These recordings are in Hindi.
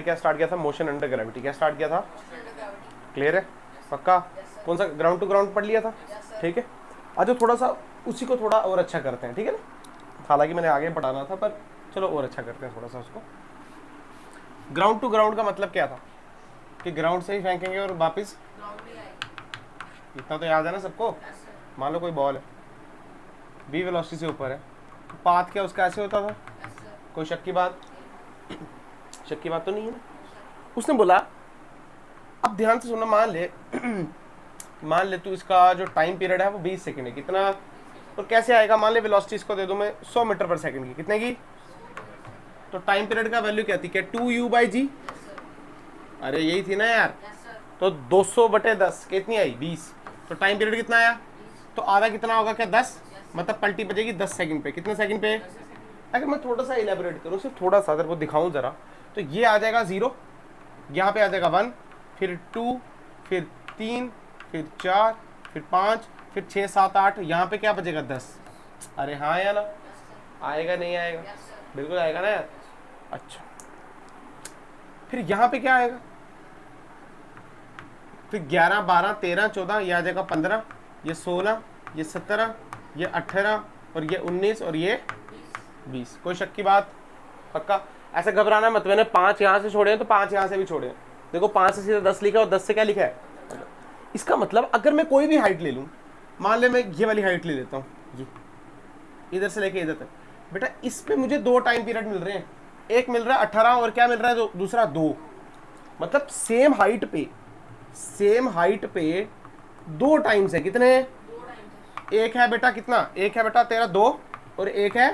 हमने क्या स्टार्ट किया था, मोशन अंडर ग्रेविटी। क्या स्टार्ट किया था, क्लियर है, पक्का? कौन सा, ग्राउंड टू ग्राउंड पढ़ लिया था, ठीक है। आज थोड़ा सा उसी को थोड़ा और अच्छा करते हैं, ठीक है ना। हालांकि मैंने आगे पढ़ाना था पर चलो और अच्छा करते हैं थोड़ा सा उसको। ग्राउंड टू ग्राउंड का मतलब क्या था कि ग्राउंड से ही फेंकेंगे और वापस, इतना तो याद है ना सबको। मान लो कोई बॉल है, बी वेलोसिटी से ऊपर है, पाथ क्या उसका ऐसे होता था, कोई शक की बात, शक की बात तो नहीं है ना। उसने बोला अब ध्यान से सुनना, मान ले तू इसका जो टाइम पीरियड है वो 20 सेकंड है, कितना, और कैसे आएगा, मान ले वेलोसिटी इसको दे दूं मैं 100 मीटर पर सेकंड की, कितने की, तो टाइम पीरियड का वैल्यू क्या थी, क्या 2u/g, अरे यही थी ना यार। तो 200/10 कितनी आई, 20, तो टाइम पीरियड कितना आया, तो आधा कितना होगा, क्या 10, मतलब पलटी बजेगी 10 सेकंड पे, कितने सेकंड पे। अगर मैं थोड़ा सा इलेबोरेट करूँ, सिर्फ थोड़ा सा अगर वो दिखाऊं जरा, तो ये आ जाएगा 0, यहाँ पे आ जाएगा 1, फिर 2, फिर 3, फिर 4, फिर 5, फिर 6, 7, 8, यहाँ पे क्या बचेगा 10। अरे हाँ या ना, आएगा नहीं आएगा, बिल्कुल आएगा ना यार। अच्छा, फिर यहाँ पे क्या आएगा, फिर 11, 12, 13, 14, ये आ जाएगा 15, ये 16, ये 17, ये 18, और ये 19, और ये 20। कोई शक की बात, पक्का? ऐसे घबराना मत, मैंने 5 यहाँ से छोड़े हैं तो 5 यहाँ से भी छोड़े हैं। देखो 5 से सीधा 10 लिखा है और 10 से क्या लिखा है। इसका मतलब अगर मैं कोई भी हाइट ले लूँ, मान ले मैं ये वाली हाइट ले लेता हूँ, ये इधर से लेके इधर तक, बेटा इसमें मुझे 2 टाइम पीरियड मिल रहे हैं, एक मिल रहा है 18 और क्या मिल रहा है दूसरा 2, मतलब सेम हाइट पे 2 टाइम्स है, कितने, एक है बेटा कितना, एक है बेटा तेरा 2 और एक है,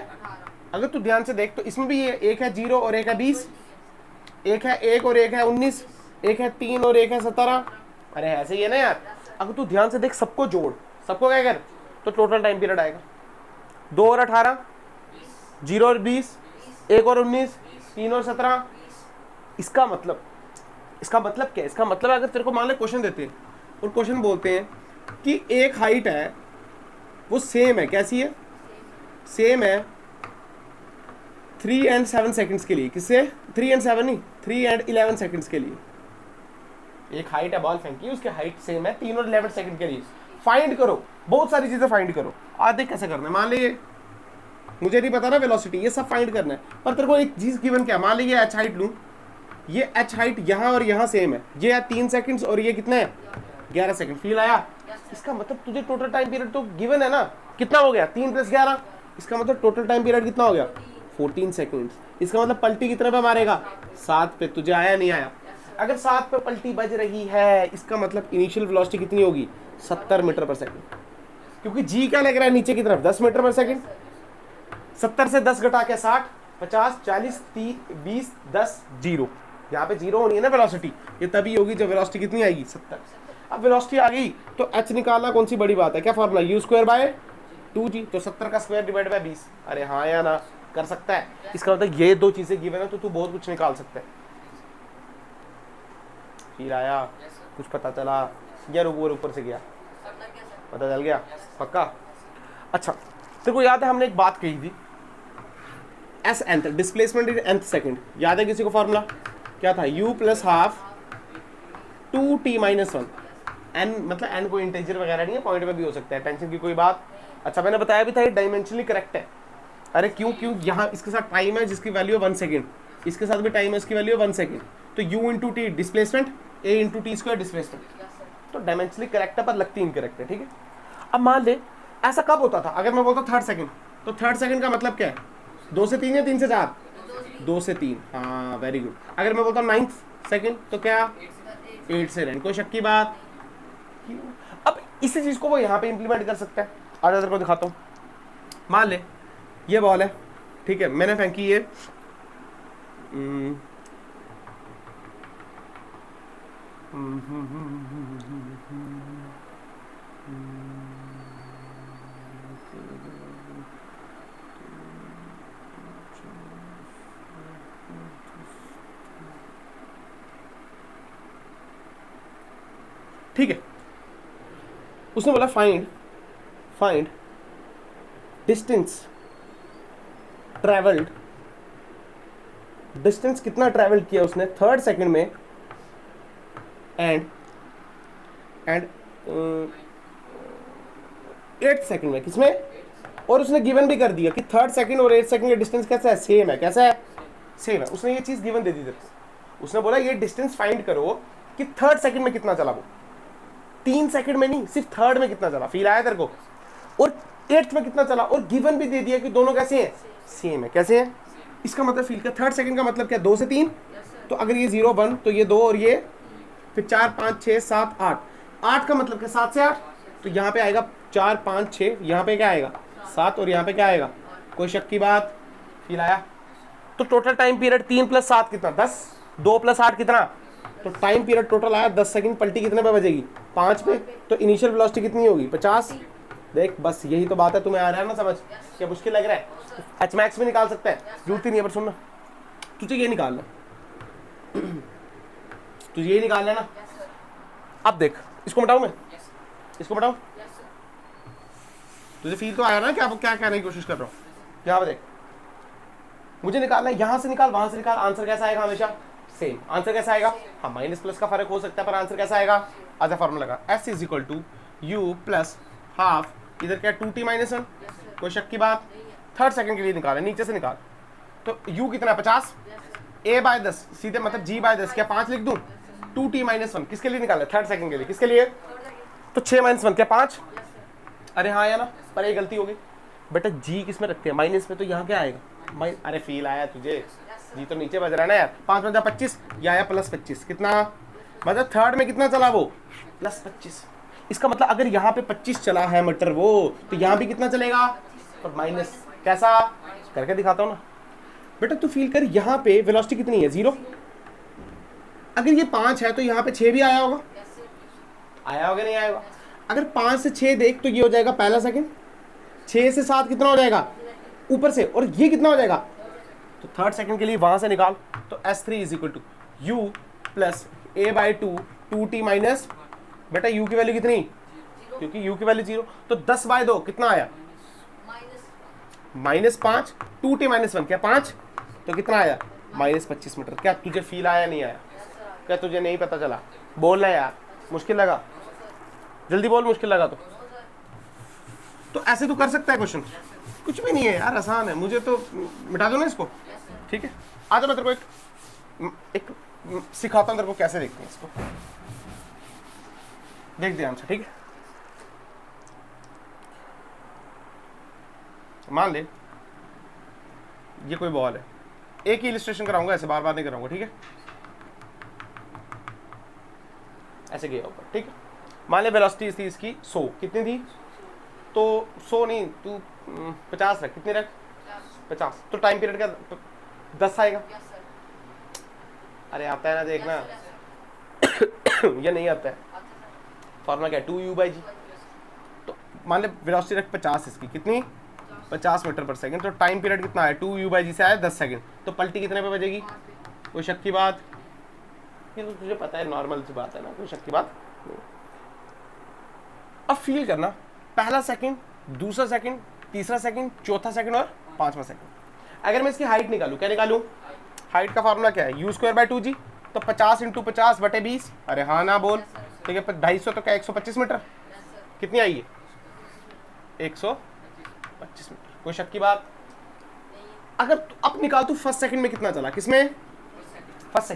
अगर तू ध्यान से देख तो इसमें भी ये एक है 0 और एक है 20, एक है 1 और एक है 19, एक है 3 और एक है 17, अरे ऐसे ही है ना यार। अगर तू ध्यान से देख सबको जोड़, सबको क्या कर, तो टोटल टाइम पीरियड आएगा 2 और 18, 0 और 20, 1 और 19, 3 और 17। इसका मतलब क्या है, इसका मतलब अगर तेरे को मान ले क्वेश्चन देते हैं और क्वेश्चन बोलते हैं कि एक हाइट है वो सेम है, कैसी है, सेम है 3 and 7 सेकंड्स के लिए, किससे, 3 and 7 नहीं, 3 and 11 सेकंड्स के लिए। एक हाइट है, बॉल फेंकी, उसकी हाइट सेम है 3 और 11 सेकंड के लिए। फाइंड करो, बहुत सारी चीजें फाइंड करो। आज देख कैसे करना है, मान लीजिए मुझे नहीं पता ना वेलोसिटी, ये सब फाइंड करना है, पर तेरे को एक चीज गिवन क्या, मान लीजिए एच हाइट लूं, ये एच हाइट यहाँ और यहाँ सेम है, ये है 3 सेकंड्स और ये कितने है 11 सेकंड, फील आया। इसका मतलब तुझे टोटल टाइम पीरियड तो गिवन है ना, कितना हो गया 3 + 11, इसका मतलब टोटल टाइम पीरियड कितना हो गया 14 सेकंड्स। इसका मतलब पलटी कितने पे मारेगा, 7 पे। तुझे आया नहीं आया, अगर 7 पे पलटी बज रही है इसका मतलब इनिशियल वेलोसिटी कितनी होगी 70 मीटर पर सेकंड, क्योंकि जी क्या लग रहा है नीचे की तरफ 10 मीटर पर सेकंड। 70 से 10 घटा के 60, 50, 40, 30, 20, 10, 0, यहाँ पे 0 होनी है ना वेलोसिटी, ये तभी होगी जब वेलोसिटी कितनी आएगी 70। अब वेलोसिटी आ गई तो एच निकालना कौन सी बड़ी बात है, क्या फॉर्मूला, u²/2g, तो 70 का स्क्वायर डिवाइड बाय 20। अरे हाँ या ना, कर सकता है। इसका मतलब ये 2 चीजें गिवन है तो तू बहुत कुछ निकाल सकता है। फिर आया कुछ पता चला या ऊपर से गया, पता चल गया, पक्का। अच्छा तेरे को याद है हमने एक बात कही थी, S nth displacement in nth second, याद है किसी को फॉर्मूला क्या था, u + ½ 2t - 1। n मतलब n कोई इंटीजर वगैरह नहीं है, पॉइंट में भी हो सकता है, टेंशन की कोई बात। अच्छा मैंने बताया भी था ये डायमेंशनली करेक्ट है। अरे क्यों, यहाँ इसके साथ टाइम है जिसकी वैल्यू है 1 सेकंड, इसके साथ भी टाइम है इसकी वैल्यू है 1 सेकंड, तो u × t displacement, a × t² displacement, तो डायमेंशनली करेक्ट है पर लगती इनकरेक्ट है, ठीक है। अब मान ले ऐसा कब होता था, अगर मैं बोलता 3rd सेकंड, तो 3rd सेकंड का मतलब क्या है 2 से 3 या 3 से 4, 2 से 3, हाँ वेरी गुड। अगर मैं बोलता 9th सेकंड तो क्या 8 से 9, कोई शक की बात। अब इसी चीज को वो यहाँ पे इंप्लीमेंट कर सकता है, आज तेरे को दिखाता हूँ। मान ले ये बॉल है, ठीक है, मैंने फेंकी ये ठीक है, उसने बोला फाइंड डिस्टेंस ट्रेवल्ड डिस्टेंस कितना ट्रैवल किया उसने थर्ड सेकंड में एंड 8 सेकंड में, किसमें, और उसने गिवन भी कर दिया कि थर्ड सेकंड और 8 सेकंड का डिस्टेंस कैसा है, सेम है। कैसा है, सेम है। उसने ये चीज गिवन दे दी थी, उसने बोला ये डिस्टेंस फाइंड करो कि थर्ड सेकंड में कितना चला वो, 3 सेकंड में नहीं, सिर्फ थर्ड में कितना चला, फील आया तेरे को, और 8th में कितना चला, और गिवन भी दे दिया कि दोनों कैसे हैं, सेम है। कैसे हैं, इसका मतलब फील का थर्ड सेकंड का मतलब क्या, 2 से 3, तो अगर ये 0 1 तो ये 2 और ये फिर 4 5 6 7 8, 8 का मतलब क्या 7 से 8, तो यहाँ पे आएगा 4 5 6, यहाँ पे क्या आएगा 7, और यहाँ पे क्या आएगा, कोई शक की बात, फील आया। तो टोटल टाइम पीरियड 3 + 7 कितना 10, 2 + 8 कितना, तो टाइम पीरियड टोटल आया 10 सेकंड, पलटी कितने पे बजेगी 5 पे, तो इनिशियल वेलोसिटी कितनी होगी 50। देख बस यही तो बात है, तुम्हें आ रहा है ना समझ, क्या मुश्किल लग रहा है, एच मैक्स भी निकाल सकता है, जरूरत ही नहीं है, पर सुनना तुझे ये निकालना, तुझे ये निकालना ना। अब देख इसको बताऊं मैं, इसको बताऊं, तुझे फील तो आया ना कि आप क्या कहने की कोशिश कर रहा हूँ। यहाँ पे देख, मुझे निकालना है, यहाँ से निकाल वहां से निकाल, आंसर कैसा आएगा हमेशा सेम। आंसर कैसा आएगा, हाँ माइनस प्लस का फर्क हो सकता है, पर आंसर कैसा आएगा, आधा फॉर्मूला लगा, S = U + हाफ, इधर क्या 2t - 1, कोई शक की बात। थर्ड सेकंड के लिए निकाले, नीचे से निकाल, तो U कितना 50, A/10 सीधे मतलब G/10, क्या 5 लिख दूं, 2t - 1 किसके लिए निकाला, थर्ड सेकंड के लिए, किसके लिए, तो 6 - 1 क्या 5, अरे हाँ या ना, पर एक गलती होगी बेटा, G किस में रखते हैं माइनस में, तो यहाँ क्या आएगा, अरे फील आया तुझे, G तो नीचे बज रहा है ना यार, 5 × 25, ये आया +25, कितना, मतलब थर्ड में कितना चला वो +25, इसका मतलब अगर यहाँ पे 25 चला है मीटर वो, तो यहाँ भी कितना चलेगा, तो माइनस, कैसा करके दिखाता हूँ ना बेटा, तू फील कर, यहाँ पे वेलोसिटी कितनी है 0, अगर ये 5 है तो यहाँ पे 6 भी आया होगा, आया होगा नहीं आया होगा, अगर 5 से 6 देख तो ये हो जाएगा पहला सेकंड, 6 से 7 कितना हो जाएगा ऊपर से, और ये कितना हो जाएगा, तो थर्ड सेकंड के लिए वहां से निकाल, तो S3 = U + A/2 2t minus, बेटा U की वैल्यू कितनी, क्योंकि U की वैल्यू 0, तो 10/2 कितना आया -5, 2t - 1 क्या 5, तो कितना आया -25 मीटर। क्या तुझे फील आया नहीं आया, क्या तुझे नहीं पता चला, बोल रहा यार, मुश्किल लगा, जल्दी बोल, मुश्किल लगा तो ऐसे तो कर सकता है क्वेश्चन, कुछ भी नहीं है यार, आसान है, मुझे तो मिटा दो ना इसको, ठीक है। आ जाओ, मैं तेरे को एक सिखाता हूँ तेरे को कैसे देखते हैं इसको, देख ध्यान से, ठीक है। मान ले ये कोई बॉल है, एक ही इलिस्ट्रेशन कराऊंगा, ऐसे बार बार नहीं कराऊंगा, ठीक है, ऐसे गया ऊपर, ठीक है। मान ले वेलोसिटी थी इसकी 100, कितनी थी, तो 100 नहीं, तू 50 रख, कितनी रख 50, तो टाइम पीरियड का 10 आएगा, अरे आता है ना देखना, ये नहीं आता है, फॉर्मूला क्या है 2U/G, तो मान ले वेलोसिटी रख 50 इसकी, कितनी 50 मीटर/सेकंड, तो टाइम पीरियड कितना है 2U/G से आया 10 सेकंड, तो पलटी कितने पे बजेगी, कोई शक की बात, ये तो तुझे पता है, नॉर्मल सी बात है ना, कोई शक की बात नहीं। अब फील करना, पहला सेकंड, दूसरा सेकंड, तीसरा सेकंड, चौथा सेकंड और पांचवा सेकंड, अगर मैं इसकी हाइट निकालूं, क्या निकालूं, हाइट का फार्मूला क्या है U²/2G, तो 50 × 50/20, अरे हाँ ना बोल, ठीक है, 250 तो क्या 125 मीटर, कितनी आई है 125 मीटर, कोई शक की बात। अगर अब निकाल तू फर्स्ट सेकंड में कितना चला, किसमें, फर्स्ट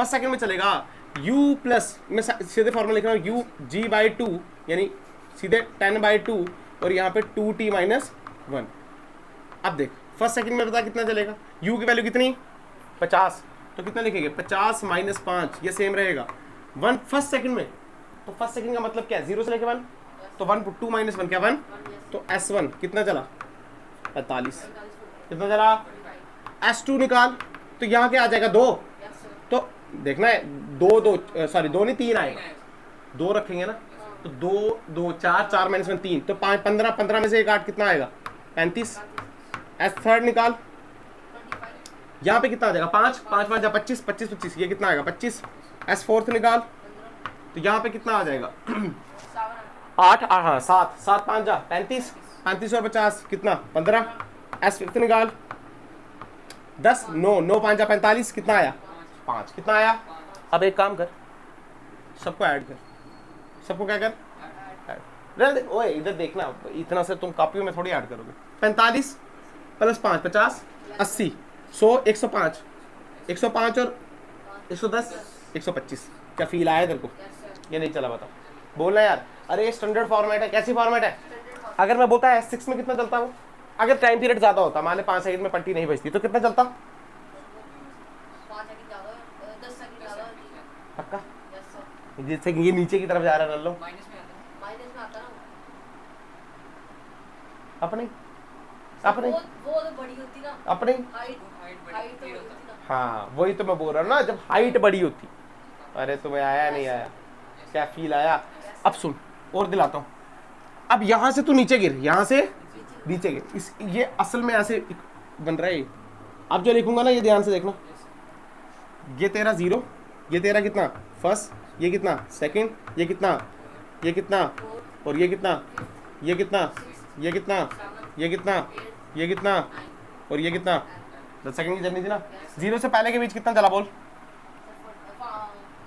सेकंड में चलेगा U प्लस, मैं सीधे फॉर्मूला लिख रहा हूँ UG/2, यानी सीधे 10/2, और यहाँ पे 2t - 1। अब देख फर्स्ट सेकंड में बता कितना चलेगा, U की वैल्यू कितनी 50, तो कितना लिखेंगे 50 - 5, ये सेम रहेगा 1 फर्स्ट सेकंड में, तो फर्स्ट सेकंड का मतलब क्या है 0 से लेके 1, तो 1 2 - 1 क्या 1, तो S1 कितना चला 45, कितना चला, S2 निकाल, तो यहाँ क्या आ जाएगा 2, तो देखना है 2 नहीं 3 आएगा, 2 रखेंगे ना, तो 2 2 4 4 - 1 3, तो 5 15 15 में से 1 8 कितना आएगा 35। S3 निकाल, यहाँ पे कितना आ जाएगा 5 5 5 25 25 25, ये कितना आएगा 25। S4 निकाल, तो यहाँ पे कितना आ जाएगा 8 हाँ 7 7 5 35 35 और 50 कितना 15। S5 निकाल, 10, 9, 9 5 45, कितना आया 5, कितना आया। अब एक काम कर, सबको ऐड कर, सबको क्या कर ऐड। ओए इधर देखना, इतना से तुम कॉपियों में थोड़ी ऐड करोगे। 45 + 5 50, 80, 100, 105, 105 और 110, 125। क्या फील आया तेरे को? ये नहीं चला, बताओ बोलना यार। अरे ये स्टैंडर्ड फॉर्मेट है। कैसी फॉर्मेट है? अगर मैं बोलता है S6 में कितना चलता हूँ, अगर टाइम पीरियड ज्यादा होता, मान ले 5 सेकंड में पट्टी नहीं बजती, तो कितना चलता? पक्का? जैसे ये नीचे की तरफ जा रहा है लो, अपने अपने वो तो बड़ी होती ना, अपने हाइट तो बड़ी होती ना। हाँ वही तो मैं बोल रहा हूँ ना, जब हाइट बड़ी होती। अरे तुम्हें आया नहीं आया? क्या फील आया? अब सुन और दिलाता हूँ। अब यहाँ से तू नीचे गिर, यहाँ से नीचे गिर। इस ये असल में ऐसे बन रहा है। अब जो लिखूंगा ना, ये ध्यान से देखना। ये तेरा 0, ये तेरा कितना फर्स्ट, ये कितना सेकंड, ये कितना, ये कितना, और ये कितना, ये कितना, ये कितना, ये कितना, ये कितना, और ये कितना। 10 सेकंड की जर्नी थी ना। 0 से पहले के बीच कितना चला बोल?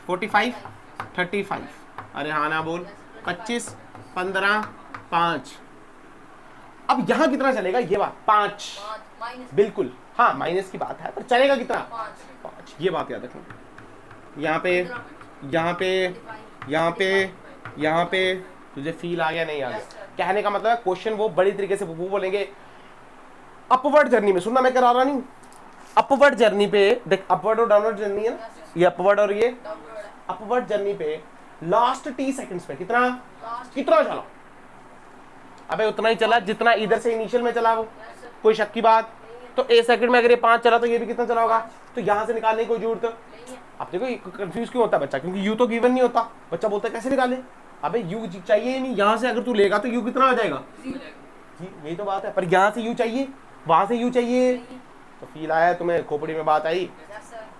45, 35। अरे हाँ ना बोल। 25, 15, 5। अब यहाँ कितना चलेगा? ये बात 5, बिल्कुल हाँ माइनस की बात है, पर चलेगा कितना? 5। ये बात याद रखना। यहाँ पे, यहाँ पे, यहाँ पे, यहाँ पे तुझे फील आ गया? नहीं आ गया? कहने का मतलब है क्वेश्चन वो बड़ी तरीके से वो बोलेंगे अपवर्ड जर्नी में। सुनना, मैं करा रहा नहीं। अपवर्ड जर्नी पे देख, अपवर्ड और डाउनवर्ड जर्नी है ना, ये अपवर्ड और ये अपवर्ड जर्नी पे लास्ट t सेकंड्स पे कितना कितना चला? अबे उतना ही चला जितना इधर से इनिशियल में चला वो। कोई शक की बात? तो a सेकंड में अगर ये 5 चला तो ये भी कितना चला होगा? तो यहाँ से निकालने की कोई जरूरत? अब देखो कंफ्यूज क्यों होता है बच्चा, क्योंकि u तो गिवन नहीं होता। बच्चा बोलता है कैसे निकाले? अबे u चाहिए ही नहीं। यहाँ से अगर तू लेगा तो u कितना हो जाएगा? जी यही तो बात है। पर यहाँ से u चाहिए, वहां से u चाहिए। तो फील आया तुम्हें? खोपड़ी में बात आई?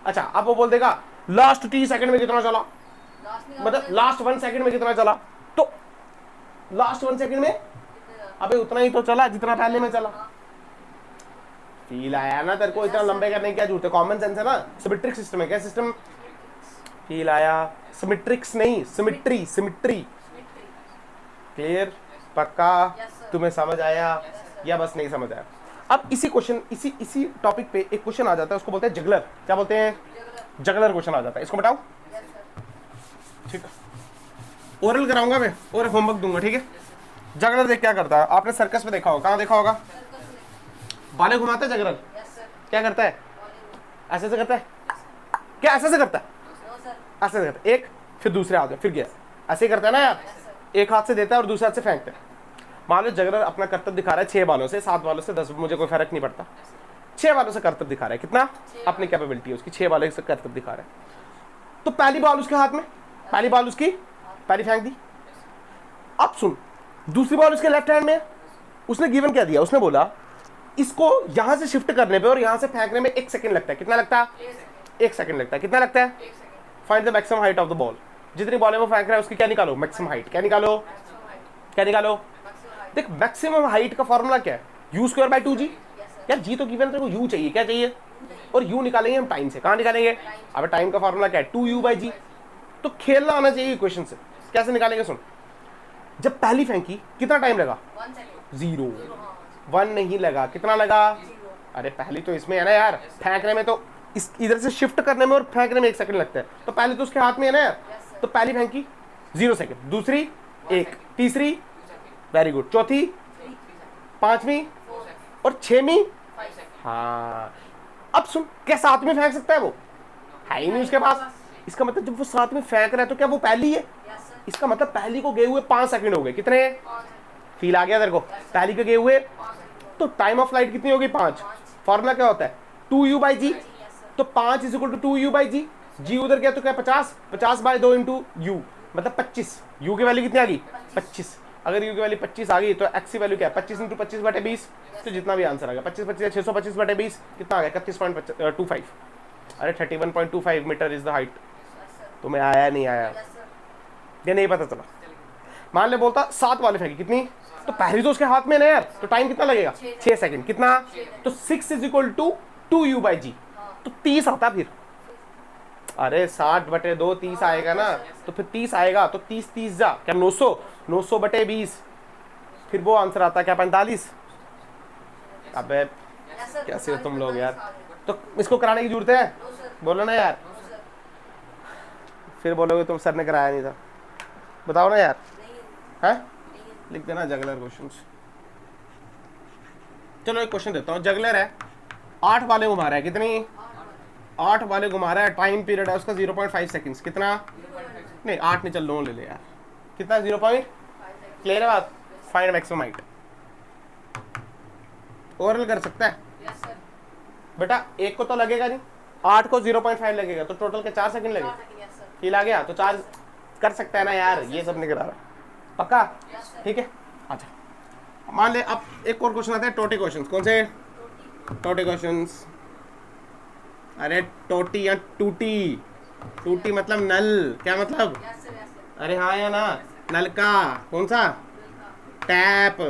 अच्छा अब वो बोल देगा लास्ट t सेकंड में कितना चला, मतलब लास्ट 1 सेकंड में कितना चला। तो लास्ट 1 सेकंड में अबे उतना ही तो चला जितना पहले में चला। फील आया ना तेरे को? इतना लंबे करने की क्या जरूरत है? कॉमन सेंस है ना। सिमेट्रिक सिस्टम है। क्या सिस्टम? फील आया? सिमेट्रिक्स नहीं, सिमेट्री, सिमेट्री। क्लियर? पक्का? तुम्हें समझ आया या बस नहीं समझ आया? अब इसी क्वेश्चन, इसी टॉपिक पे एक क्वेश्चन आ जाता है, उसको बोलते हैं जगलर। क्या बोलते हैं? जगलर क्वेश्चन आ जाता है। इसको बताओ, ठीक है? ओरल कराऊंगा मैं और होमवर्क दूंगा, ठीक है? जगलर देख क्या करता है? आपने सर्कस में देखा होगा। कहाँ देखा होगा? बाले घुमाता है जगलर। क्या करता है? ऐसे से करता है। क्या ऐसे से करता है? ऐसे से करता है। एक, फिर दूसरे हाथ में, फिर गैस ऐसे ही करता है ना यार। एक हाथ से देता है और दूसरे हाथ से फेंकता है। मान लो जगलर अपना करतब दिखा रहा है 6 बालों से, 7 बालों से, 10, मुझे कोई फर्क नहीं पड़ता। 6 बालों से करतब दिखा रहा है। कितना? अपनी कैपेबिलिटी है उसकी, 6 बालों से करतब दिखा रहा है। तो पहली बॉल उसके हाथ में, पहली बॉल उसकी, पहली फेंक दी। अब सुन, दूसरी बॉल उसके लेफ्ट हैंड में। उसने गिवन क्या दिया? उसने बोला इसको यहां से शिफ्ट करने पे और यहां से फेंकने में 1 सेकंड लगता है। कितना लगता है? 1 सेकंड लगता है। कितना लगता है? Find the maximum height of the ball. जितनी बॉल है वो फेंक रहा है उसकी क्या निकालो? Maximum height. क्या निकालो? क्या निकालो? देख मैक्सिमम हाइट का फॉर्मूला क्या है? u²/2g। यार g तो गिवन है, तेरे को u चाहिए। क्या चाहिए? और u निकालेंगे हम टाइम से। कहाँ निकालेंगे? अब टाइम का फॉर्मूला क्या है? 2u/g। तो खेलना आना चाहिए क्वेश्चन से। कैसे निकालेंगे? सुन, जब पहली फेंकी कितना टाइम लगा? 0। 1 नहीं लगा। कितना लगा? अरे पहली तो इसमें है ना यार, फेंकने में तो इस इधर से शिफ्ट करने में और फेंकने में 1 सेकंड लगता है। तो पहले तो उसके हाथ में है ना यार। तो पहली फेंकी 0 सेकंड, दूसरी 1, तीसरी वेरी गुड, चौथी, 5वीं और 6वीं। हाँ अब सुन, क्या 7वीं फेंक सकता है? वो है ही नहीं उसके पास। इसका मतलब जब वो 7वीं फेंक रहा है तो क्या वो पहली है? इसका मतलब पहली को गए हुए 5 सेकंड हो गए। कितने? फील आ गया तेरे को? पहली को गए हुए तो टाइम ऑफ फ्लाइट कितनी होगी? 5। फॉर्मूला क्या होता है? 2u/g। तो 5 = 2u/g। g उधर गया तो क्या 50, 50/2 × u मतलब 25। u की वैल्यू कितनी आ गई? 25। अगर u की वैल्यू 25 आ गई तो x की वैल्यू क्या है? 25 × 25/20। तो जितना भी आंसर आ गया 25 25 625/20 कितना आ गया? 31.25। अरे 31.25 मीटर इज द हाइट। तुम्हें आया नहीं आया? ये नहीं पता चला? मान ले बोलता 7 वाले फेंकी, कितनी? तो पहली तो उसके हाथ में ना यार, तो टाइम कितना लगेगा? 6 सेकंड। कितना? तो 6 = 2u/g, तो 30 आता फिर। अरे 60/2 30 आएगा ना, तो फिर 30 आएगा, तो 30 30 जा क्या 900, 900/20, फिर वो आंसर आता क्या 45। अबे यस सर। कैसे हो तुम लोग यार, तो इसको कराने की जरूरत है, नो सर। बोलो ना यार, नो सर। फिर बोलोगे तुम सर ने कराया नहीं था, बताओ ना यार, नहीं है नहीं है। लिख देना जगलर क्वेश्चंस। चलो एक क्वेश्चन देता हूँ, जगलर है 8 वाले घुमा रहा है, कितनी 8 वाले घुमा रहा है, टाइम पीरियड है उसका 0.5 सेकंड्स, कितना, नहीं 8 नहीं, चल 9 ले ले यार, कितना 0. क्लियर है बात, फाइंड मैक्सिमम हाइट, ओरल कर सकता है यस सर। बेटा, एक को तो लगेगा नहीं, 8 को 0.5 लगेगा, तो टोटल के 4 सेकंड लगेगा, 4 सेकंड यस सर। फील आ गया, तो 4 कर सकता है ना यार, ये सब नहीं करा रहा, पक्का, यस सर। ठीक है। अच्छा मान ले अब एक और क्वेश्चन आता है, टोटी क्वेश्चंस, कौन से टोटी क्वेश्चंस, अरे टोटी या टूटी, टूटी मतलब नल, क्या मतलब, यस सर। Yes sir. अरे हाँ या ना, नल का कौन सा, टैप,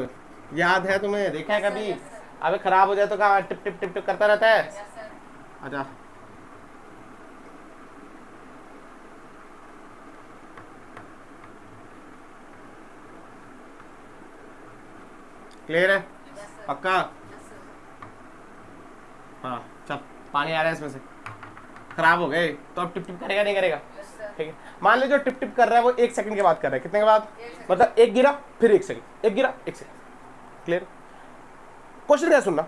याद है तुम्हें, देखा है कभी, अबे खराब हो जाए तो कहाँ टिप टिप टिप टिप करता रहता है। Yes sir. अच्छा क्लियर है, यस सर। पक्का, यस सर। हाँ चल पानी आ रहा है इसमें से, खराब हो गए तो अब टिप टिप करेगा नहीं करेगा, यस सर। ठीक है। मान लो जो टिप टिप कर रहा है वो 1 सेकंड के बाद कर रहा है, कितने के बाद, 1 सेकंड। मतलब एक गिरा फिर 1 सेकंड, एक गिरा 1 सेकंड, क्लियर। क्वेश्चन क्या सुनना,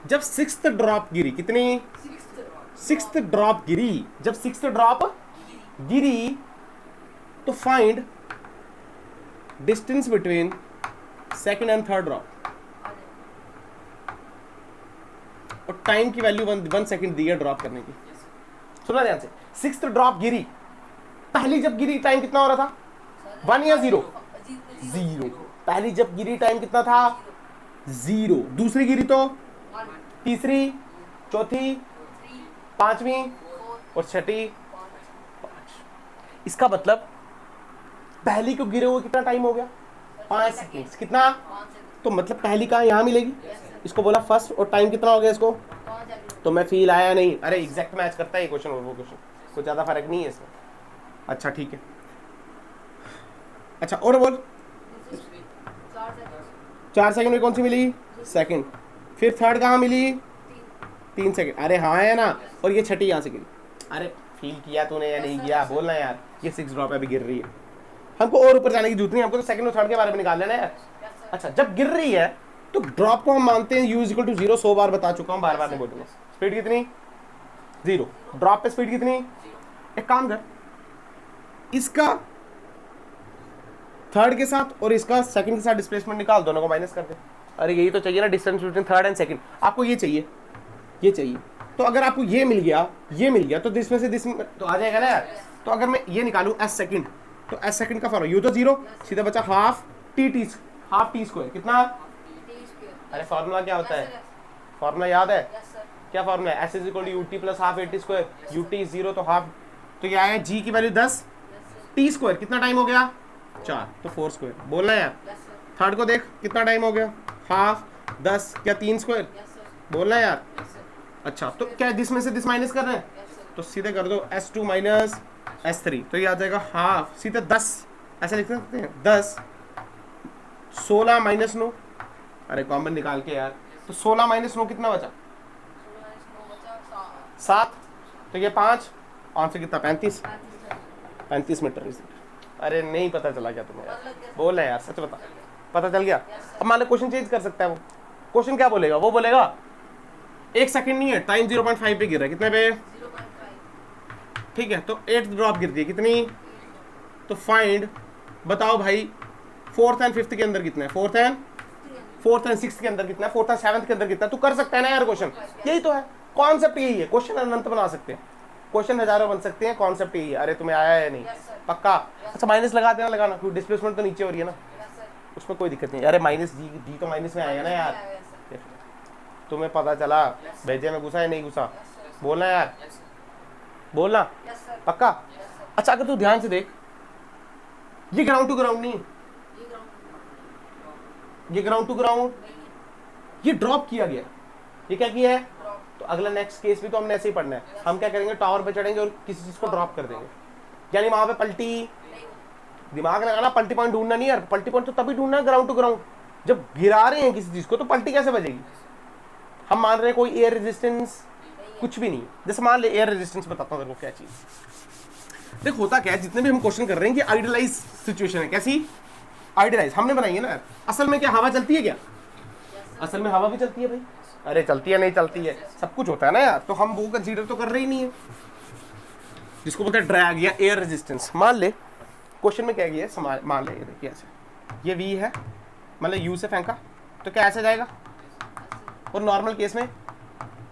जब 6th ड्रॉप गिरी, कितनी 6th ड्रॉप गिरी, जब 6th ड्रॉप गिरी तो find distance between second and third drop, और टाइम की वैल्यू 1 सेकंड दी है ड्रॉप करने की। सुना ध्यान से, 6th ड्रॉप गिरी, पहली जब गिरी टाइम कितना हो रहा था, 1 या 0, 0, पहली जब गिरी टाइम कितना था 0, दूसरी गिरी तो, तीसरी, चौथी, पांचवी और छठी 5। इसका मतलब पहली को गिरे हुए कितना टाइम हो गया, 5 सेकेंड, कितना, तो मतलब पहली कहाँ यहाँ मिलेगी, इसको बोला फर्स्ट, और टाइम कितना हो गया इसको, तो मैं फील आया नहीं, अरे एग्जैक्ट मैच करता है ये क्वेश्चन और वो क्वेश्चन, कुछ ज़्यादा फर्क नहीं है इसमें। अच्छा ठीक है, अच्छा और बोल, 4 सेकंड में कौन सी मिली, सेकंड, फिर थर्ड कहाँ मिली, 3 सेकंड, अरे हाँ है ना, और ये छठी यहाँ से गिरी, अरे फील किया तूने या नहीं किया, बोलना यार, ये 6 ड्रॉप अभी गिर रही है, हमको और ऊपर जाने की जरूरत नहीं, हमको तो सेकंड और थर्ड के बारे में निकाल लेना यार। अच्छा जब गिर रही है तो ड्रॉप को हम मानते हैं u = 0, 100 बार बता चुका हूँ, बार बार नहीं बोलूंगा। स्पीड कितनी, 0, ड्रॉप पे स्पीड कितनी, एक काम कर, इसका थर्ड के साथ और इसका सेकंड के साथ डिस्प्लेसमेंट निकाल, दोनों को माइनस कर दे, अरे यही तो चाहिए ना, distance between third and second, आपको ये चाहिए, ये चाहिए, तो अगर आपको ये मिल गया, ये मिल गया, तो दिस में से दिस तो आ जाएगा ना यार। तो अगर मैं ये निकालूं s सेकंड, तो s सेकंड का फॉर्मूला u तो 0, सीधा बचा हाफ टी स्क्वायर, कितना, अरे फॉर्मूला क्या होता है, फॉर्मूला याद है, क्या फॉर्मूला है, s = ut + half at square, ut 0 तो हाफ, तो ये आया g की वैल्यू 10, t स्क्वायर कितना टाइम हो गया 4, तो 4 स्क्वायर, बोलना है यार। थर्ड को देख कितना टाइम हो गया, हाफ 10 क्या 3 स्क्वायर, बोलना है यार। अच्छा तो क्या दिस में से दिस माइनस कर रहे हैं, तो सीधे कर दो s2 - s3, तो ये आ जाएगा हाफ, सीधे 10 ऐसे लिख सकते हैं, 10 16 - 9, अरे कॉमन निकाल के यार, तो 16 - 9 कितना बचा, 7, तो ये 5, आंसर कितना 35 मीटर। अरे नहीं पता चला क्या तुम्हें यार, बोल रहे यार, सच बता, पता चल गया। अब मान लो क्वेश्चन चेंज कर सकता है, वो क्वेश्चन क्या बोलेगा, वो बोलेगा 1 सेकंड नहीं है, टाइम 0.5 पे गिर रहा है, कितने पे, ठीक है, तो 8th ड्रॉप गिरती है कितनी, तो फाइंड बताओ भाई 4th एंड 5th के अंदर कितना है, 4th एंड 6th के अंदर कितना है, 4th एंड 7th के अंदर कितना है, तू कर सकता है ना यार क्वेश्चन, यही तो है कॉन्सेप्ट, यही है क्वेश्चन, अनंत बना सकते हैं क्वेश्चन, हजारों बन सकते हैं, कॉन्सेप्ट यही है। अरे तुम्हें आया है नहीं, पक्का, अच्छा माइनस लगा देना, लगाना, क्योंकि डिस्प्लेसमेंट तो नीचे हो रही है ना, उसमें कोई दिक्कत नहीं, अरे माइनस डी तो माइनस में आएगा ना यार, तुम्हें पता चला भेजे में घुसा या नहीं घुसा, बोलना यार, बोलना पक्का। अच्छा अगर तू ध्यान से देख, ये ग्राउंड टू ग्राउंड नहीं, ये ग्राउंड टू ग्राउंड, ये ड्रॉप किया गया, ये क्या किया है, तो अगला नेक्स्ट केस भी तो हमने ऐसे ही पढ़ना है। हम क्या करेंगे, टावर पे चढ़ेंगे और किसी चीज को ड्रॉप कर देंगे, यानी वहां पे पलटी, दिमाग लगाना, पलटी पॉइंट ढूंढना नहीं यार। पलटी पॉइंट तो तभी ढूंढना है ग्राउंड टू ग्राउंड, जब गिरा रहे हैं किसी चीज को तो पलटी कैसे बजेगी। हम मान रहे हैं कोई एयर रेजिस्टेंस कुछ भी नहीं, जैसे मान ले एयर रेजिस्टेंस, बताता हूँ तेरे को क्या चीज। देख होता क्या है, जितने भी हम क्वेश्चन कर रहे हैं कि आइडियलाइज सिचुएशन है, कैसी आइडियलाइज हमने बनाई है ना यार। असल में क्या हवा चलती है क्या, असल में हवा भी चलती है भाई, अरे चलती है नहीं चलती है, सब कुछ होता है ना यार, तो हम वो कंसीडर तो कर रहे ही नहीं है, जिसको बोलते हैं ड्रैग या एयर रेजिस्टेंस। मान ले क्वेश्चन में क्या किया है, मान ले ये देखिए ऐसे, ये वी है, मतलब यू से फेंका तो क्या ऐसे जाएगा, और नॉर्मल केस में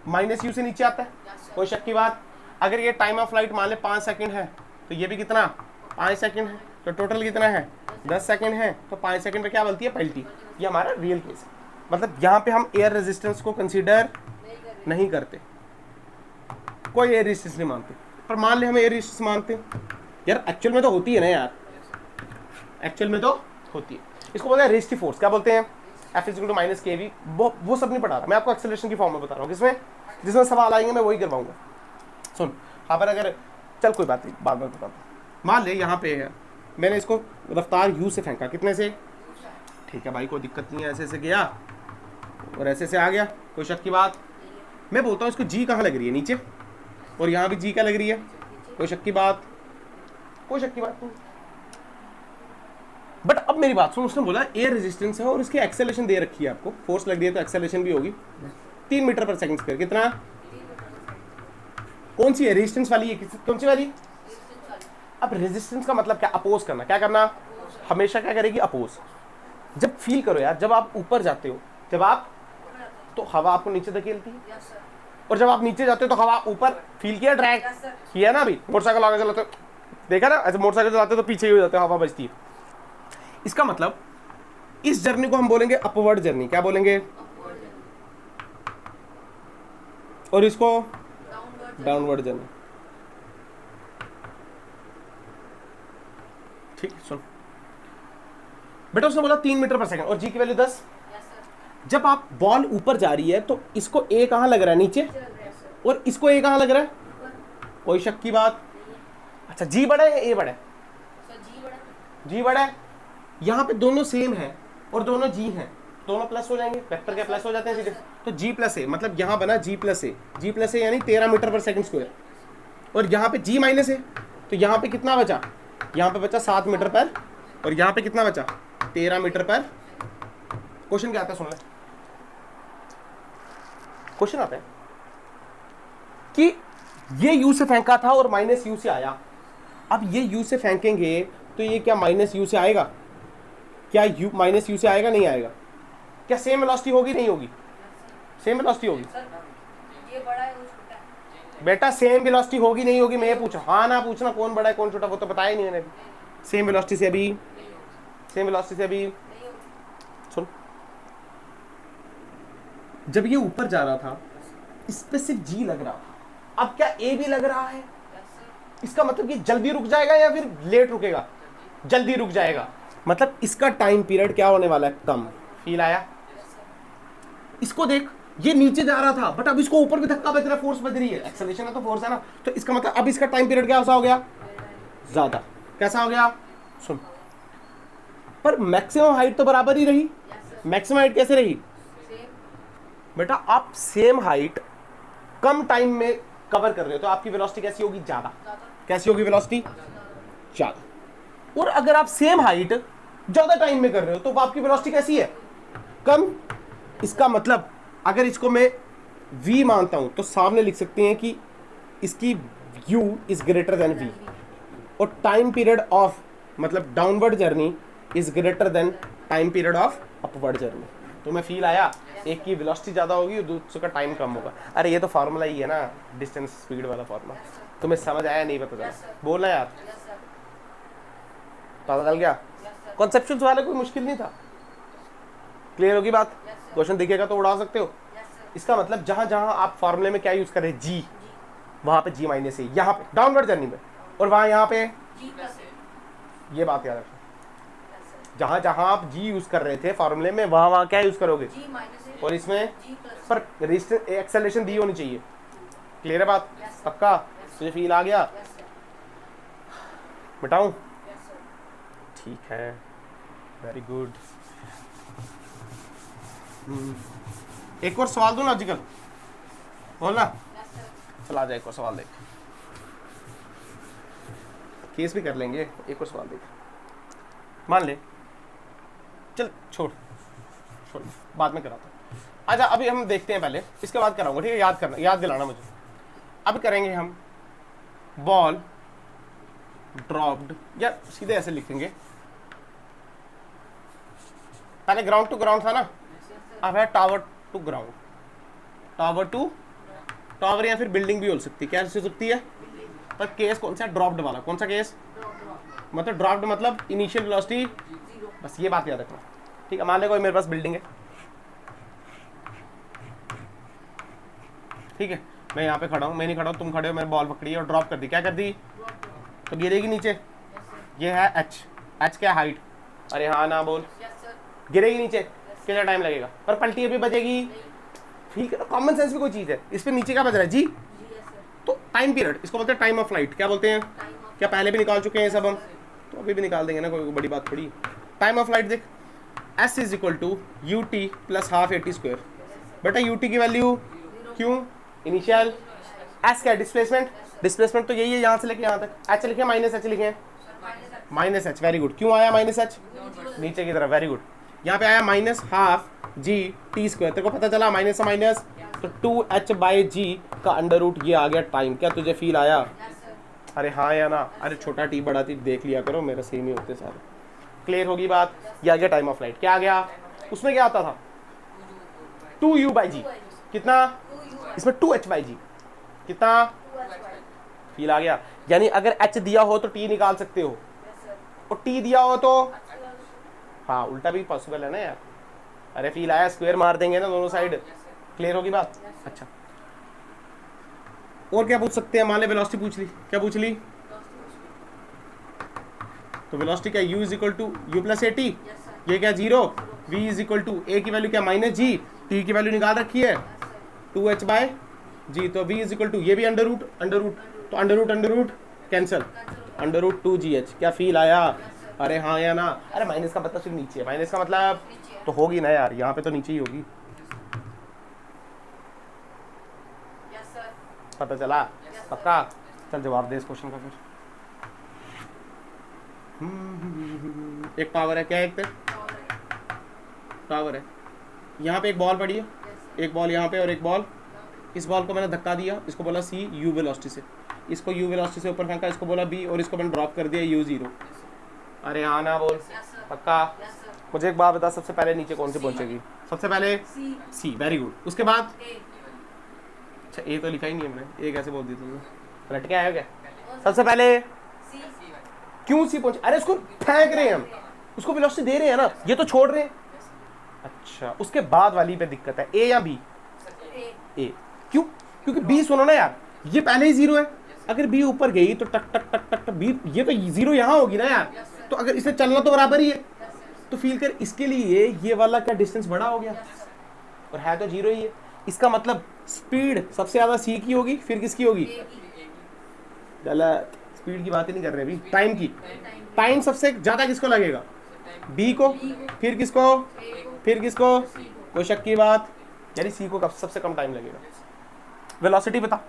माइनस यू से नीचे आता है, कोई शक की बात। अगर ये टाइम ऑफ फ्लाइट मान ले 5 सेकंड है, तो ये भी कितना 5 सेकंड है, तो टोटल कितना है 10 सेकंड है, तो 5 सेकंड पे क्या बोलती है, पलटी। ये हमारा रियल केस है, मतलब यहाँ पे हम एयर रेजिस्टेंस को कंसीडर नहीं करते, कोई एयर रेजिस्टेंस नहीं मानते। पर मान ले हम एयर रेजिस्टेंस मानते हैं यार, एक्चुअल में तो होती है ना यार, एक्चुअल में तो होती है। इसको बोलते हैं रेजिस्टिव फोर्स, क्या बोलते हैं, F = -kV। वो सब नहीं पढ़ा रहा मैं आपको, एक्सेलरेशन की फॉर्म में बता रहा हूँ, किसमें जिसमें सवाल आएंगे मैं वही करवाऊंगा। सुन यहाँ पर अगर, चल कोई बात नहीं बात बताता हूँ। मान ले यहाँ पे है, मैंने इसको रफ्तार u से फेंका, कितने से, ठीक है भाई कोई दिक्कत नहीं है, ऐसे से गया और ऐसे से आ गया, कोई शक की बात। मैं बोलता हूँ इसको g कहाँ लग रही है, नीचे, और यहाँ भी g क्या लग रही है, कोई शक की बात, कोई शक की बात नहीं। बट अब मेरी बात सुन, उसने बोला एयर रेजिस्टेंस है और इसकी एक्सेलरेशन दे रखी है आपको, फोर्स लग रही है तो एक्सेलरेशन भी होगी 3 मीटर पर सेकंड स्क्वायर। कितना, कौन सी है, रेजिस्टेंस वाली है, कौन सी वाली। अब रेजिस्टेंस का मतलब क्या, अपोज करना, क्या करना, हमेशा क्या करेगी, अपोज। जब फील करो यार, जब आप ऊपर जाते हो, जब आप, तो हवा आपको नीचे धकेलती है, और जब आप नीचे जाते हो तो हवा ऊपर, फील किया ड्रैग किया ना। अभी मोटरसाइकिल आगे चलाते हो, देखा ना, ऐसे मोटरसाइकिल चलाते हो तो पीछे ही हो जाते हो, हवा बजती है। इसका मतलब इस जर्नी को हम बोलेंगे अपवर्ड जर्नी, क्या बोलेंगे, और इसको डाउनवर्ड जर्नी। ठीक, सुन बेटा, उसने बोला 3 मीटर पर सेकंड और जी की वैल्यू 10। जब आप बॉल ऊपर जा रही है तो इसको ए कहां लग रहा है, नीचे, और इसको ए कहां लग रहा है, कोई शक की बात। अच्छा जी बड़ा है या ए बड़ा है, जी बड़ा है। यहाँ पे दोनों सेम है और दोनों जी हैं, दोनों प्लस हो जाएंगे, वेक्टर के प्लस हो जाते हैं सीधे, तो जी प्लस ए, मतलब यहाँ बना जी प्लस ए यानी 13 मीटर पर सेकंड स्क्वायर, और यहाँ पे जी माइनस है, तो यहाँ पे कितना बचा, यहाँ पे बचा 7 मीटर पर, और यहाँ पे कितना बचा 13 मीटर पर। क्वेश्चन क्या आता है, सुन ले, क्वेश्चन आता है कि ये यू से फेंका था और माइनस यू से आया, अब ये यू से फेंकेंगे तो ये क्या माइनस यू से आएगा, क्या यू माइनस यू से आएगा, नहीं आएगा, क्या सेम वेलोसिटी होगी, नहीं होगी, सेम वेलोसिटी होगी। ये बड़ा है वो छोटा है, बेटा सेम वेलोसिटी होगी नहीं होगी, मैं ये पूछा, हाँ ना पूछना कौन बड़ा है कौन छोटा, वो तो बताया ही नहीं मैंने। सेम वेलोसिटी से अभी, सेम वेलोसिटी से अभी, सुन, जब ये ऊपर जा रहा था इस पे सिर्फ जी लग रहा था, अब क्या ए भी लग रहा है, इसका मतलब ये जल्दी रुक जाएगा या फिर लेट रुकेगा, जल्दी रुक जाएगा, मतलब इसका टाइम पीरियड क्या होने वाला है, कम। फील आया, इसको देख, ये नीचे जा रहा था बट अब इसको ऊपर भी धक्का बज रहा है, फोर्स बज रही है, एक्सेलरेशन है तो फोर्स है ना, तो इसका मतलब अब इसका टाइम पीरियड क्या हो गया, ज्यादा। कैसा हो गया, सुन, पर मैक्सिमम हाइट तो बराबर ही रही, मैक्सिमम हाइट कैसे रही बेटा, आप सेम हाइट कम टाइम में कवर कर रहे हो तो आपकी वेलोसिटी कैसी होगी, ज्यादा। कैसी होगी वेलोसिटी, ज्यादा। और अगर आप सेम हाइट ज्यादा टाइम में कर रहे हो तो आपकी वेलोसिटी कैसी है, कम। इसका मतलब अगर इसको मैं v मानता हूं तो सामने लिख सकते हैं कि इसकी u is greater then v, और टाइम पीरियड ऑफ मतलब downward journey is greater then time period of upward journey. तो मैं फील आया, एक की वेलोसिटी ज्यादा होगी और दूसरे का टाइम कम होगा। अरे ये तो फार्मूला ही है ना, डिस्टेंस स्पीड वाला फार्मूला। तुम्हें समझ आया नहीं, पता चला, बोलना यार, पता चल गया। कॉन्सेप्चुअल वाला कोई मुश्किल नहीं था, क्लियर होगी बात। क्वेश्चन दिखेगा तो उड़ा सकते हो। इसका मतलब जहां जहां आप फार्मूले में क्या यूज कर रहे हैं, जी, वहां पे जी माइनस है, यहाँ पे डाउनवर्ड जर्नी में, और वहां यहाँ पे, ये बात याद रखना। जहाँ जहाँ आप जी यूज कर रहे थे फॉर्मूले में, वहाँ वहाँ क्या यूज करोगे, जी माइनस ए और इसमें जी प्लस पर रेजिस्टेंस एक्सेलरेशन दी होनी चाहिए। क्लियर है बात? Yes, sir. पक्का? Yes, तुझे फील आ गया? यस सर बताऊं? यस सर ठीक है, वेरी गुड। एक और सवाल दूं लॉजिकल, बोलना। यस सर चला जाए एक और सवाल देख, केस भी कर लेंगे। एक और सवाल देख, मान ले, चल छोड़ छोड़, बाद में कराता हूँ। अच्छा अभी हम देखते हैं, पहले इसके बाद कराऊंगा, ठीक है? याद करना, याद दिलाना मुझे। अब करेंगे हम बॉल ड्रॉप्ड, या सीधे ऐसे लिखेंगे, पहले ग्राउंड टू ग्राउंड था ना, अब है tower to ground. Tower to tower या फिर बिल्डिंग भी हो सकती है, क्या हो सकती है? पर केस कौन सा? ड्रॉप्ड वाला। कौन सा केस? मतलब ड्रॉप्ड मतलब इनिशियल वेलोसिटी जीरो बस ये बात याद रखना, ठीक है? मान ले कोई मेरे पास बिल्डिंग है, ठीक है? मैं यहाँ पे खड़ा हूँ, मैं नहीं खड़ा हूँ, तुम खड़े हो, मैंने बॉल पकड़ी और ड्रॉप कर दी। क्या कर दी? तो गिरेगी नीचे। यस सर ये है एच, एच क्या हाइट? अरे हाँ ना बोल। यस सर गिरेगी नीचे, कितना टाइम लगेगा? पर पलटी अभी बजेगी, ठीक है? कॉमन सेंस भी कोई चीज़ है। इस पे नीचे क्या बज रहा है? जी। जी यस सर तो टाइम पीरियड, इसको बोलते हैं टाइम ऑफ फ्लाइट। क्या बोलते हैं? टाइम ऑफ क्या पहले भी निकाल चुके हैं सब हम? तो अभी भी निकाल देंगे ना, कोई बड़ी बात थोड़ी। टाइम ऑफ फ्लाइट देख, S is equal to u t plus half a t square. बेटा यू टी की वैल्यू क्यों? इनिशियल। एस क्या है? डिस्प्लेसमेंट। डिस्प्लेसमेंट तो यही है, यहाँ से लेके यहाँ तक। एच लिखे माइनस एच लिखे, माइनस एच। Very good. क्यों आया माइनस एच? नीचे की तरफ। Very good. यहाँ पे आया minus half G T square. तेरे को पता चला माइनस से माइनस, तो 2h बाई जी का अंडर रूट ये आ गया टाइम। क्या तुझे फील आया? यस सर अरे हाँ या ना? अरे छोटा टी बड़ा टी देख लिया करो, मेरा सेम ही होते सारे। क्लियर होगी बात? ये आ गया टाइम ऑफ फ्लाइट। क्या आ गया? उसमें क्या आता था? 2u बाई जी। कितना? इसमें 2h बाई जी। कितना? फील आ गया? यानी अगर h दिया हो तो t निकाल सकते हो, यस सर और t दिया हो तो हाँ उल्टा भी पॉसिबल है ना यार। अरे फील आया? स्क्वायर मार देंगे ना दोनों साइड। क्लियर होगी बात? अच्छा और क्या पूछ सकते हैं? मान ले वेलोसिटी पूछ ली। क्या पूछ ली? तो वेलोसिटी क्या? u is equal to you plus A t. Yes sir ये क्या? Zero. v is equal to a की वैल्यू क्या? Minus g. t की वैल्यू निकाल रखी है 2h बाय जी। तो v इज इक्वल टू, ये भी अंडर रूट, तो under root cancel, under root 2gh। क्या फील आया? अरे हाँ या ना? अरे माइनस का मतलब सिर्फ नीचे है, माइनस का मतलब तो होगी ना यार, यहाँ पे तो नीचे ही होगी। यस सर पता चला? पक्का? चल जवाब दे इस क्वेश्चन का फिर। एक पावर है, क्या एक पे पावर है? यहाँ पे एक बॉल पड़ी है, एक बॉल यहाँ पे और एक बॉल। इस बॉल को मैंने धक्का दिया, इसको बोला सी यू वेलोसिटी से, इसको यू वेलोसिटी से ऊपर फेंका, इसको बोला बी, और इसको मैंने ड्रॉप कर दिया यू जीरो। अरे हाँ ना बोल? पक्का? यस सर मुझे एक बात बता, सबसे पहले नीचे कौन सी पहुंचेगी? सबसे पहले सी सी। Very good. उसके बाद ए अच्छा ए तो लिखा ही नहीं है मैंने, ए कैसे बोल दी तुमने? रट के आया क्या? सबसे पहले सी क्यों सी पहुंचे? अरे उसको फेंक रहे हैं हम, उसको वेलोसिटी दे रहे हैं ना, ये तो छोड़ रहे हैं। अच्छा उसके बाद वाली पे दिक्कत है, ए या बी? ए ए। क्यों? क्योंकि बी सुनो ना यार, ये पहले ही जीरो है। अगर बी ऊपर गई तो टक टक टक टक बी, ये तो जीरो यहाँ होगी ना यार। तो अगर इसे चलना तो बराबर ही है, तो फील कर इसके लिए ये वाला क्या डिस्टेंस बड़ा हो गया, और है तो जीरो ही है। इसका मतलब स्पीड सबसे ज्यादा सी की होगी, फिर किसकी होगी? गलत, स्पीड की बात ही नहीं कर रहे अभी, टाइम की। टाइम सबसे ज्यादा किसको लगेगा? बी को। फिर किसको? फिर किसको? कोई शक की बात? यानी सी को सबसे कम टाइम लगेगा। वेलोसिटी बता।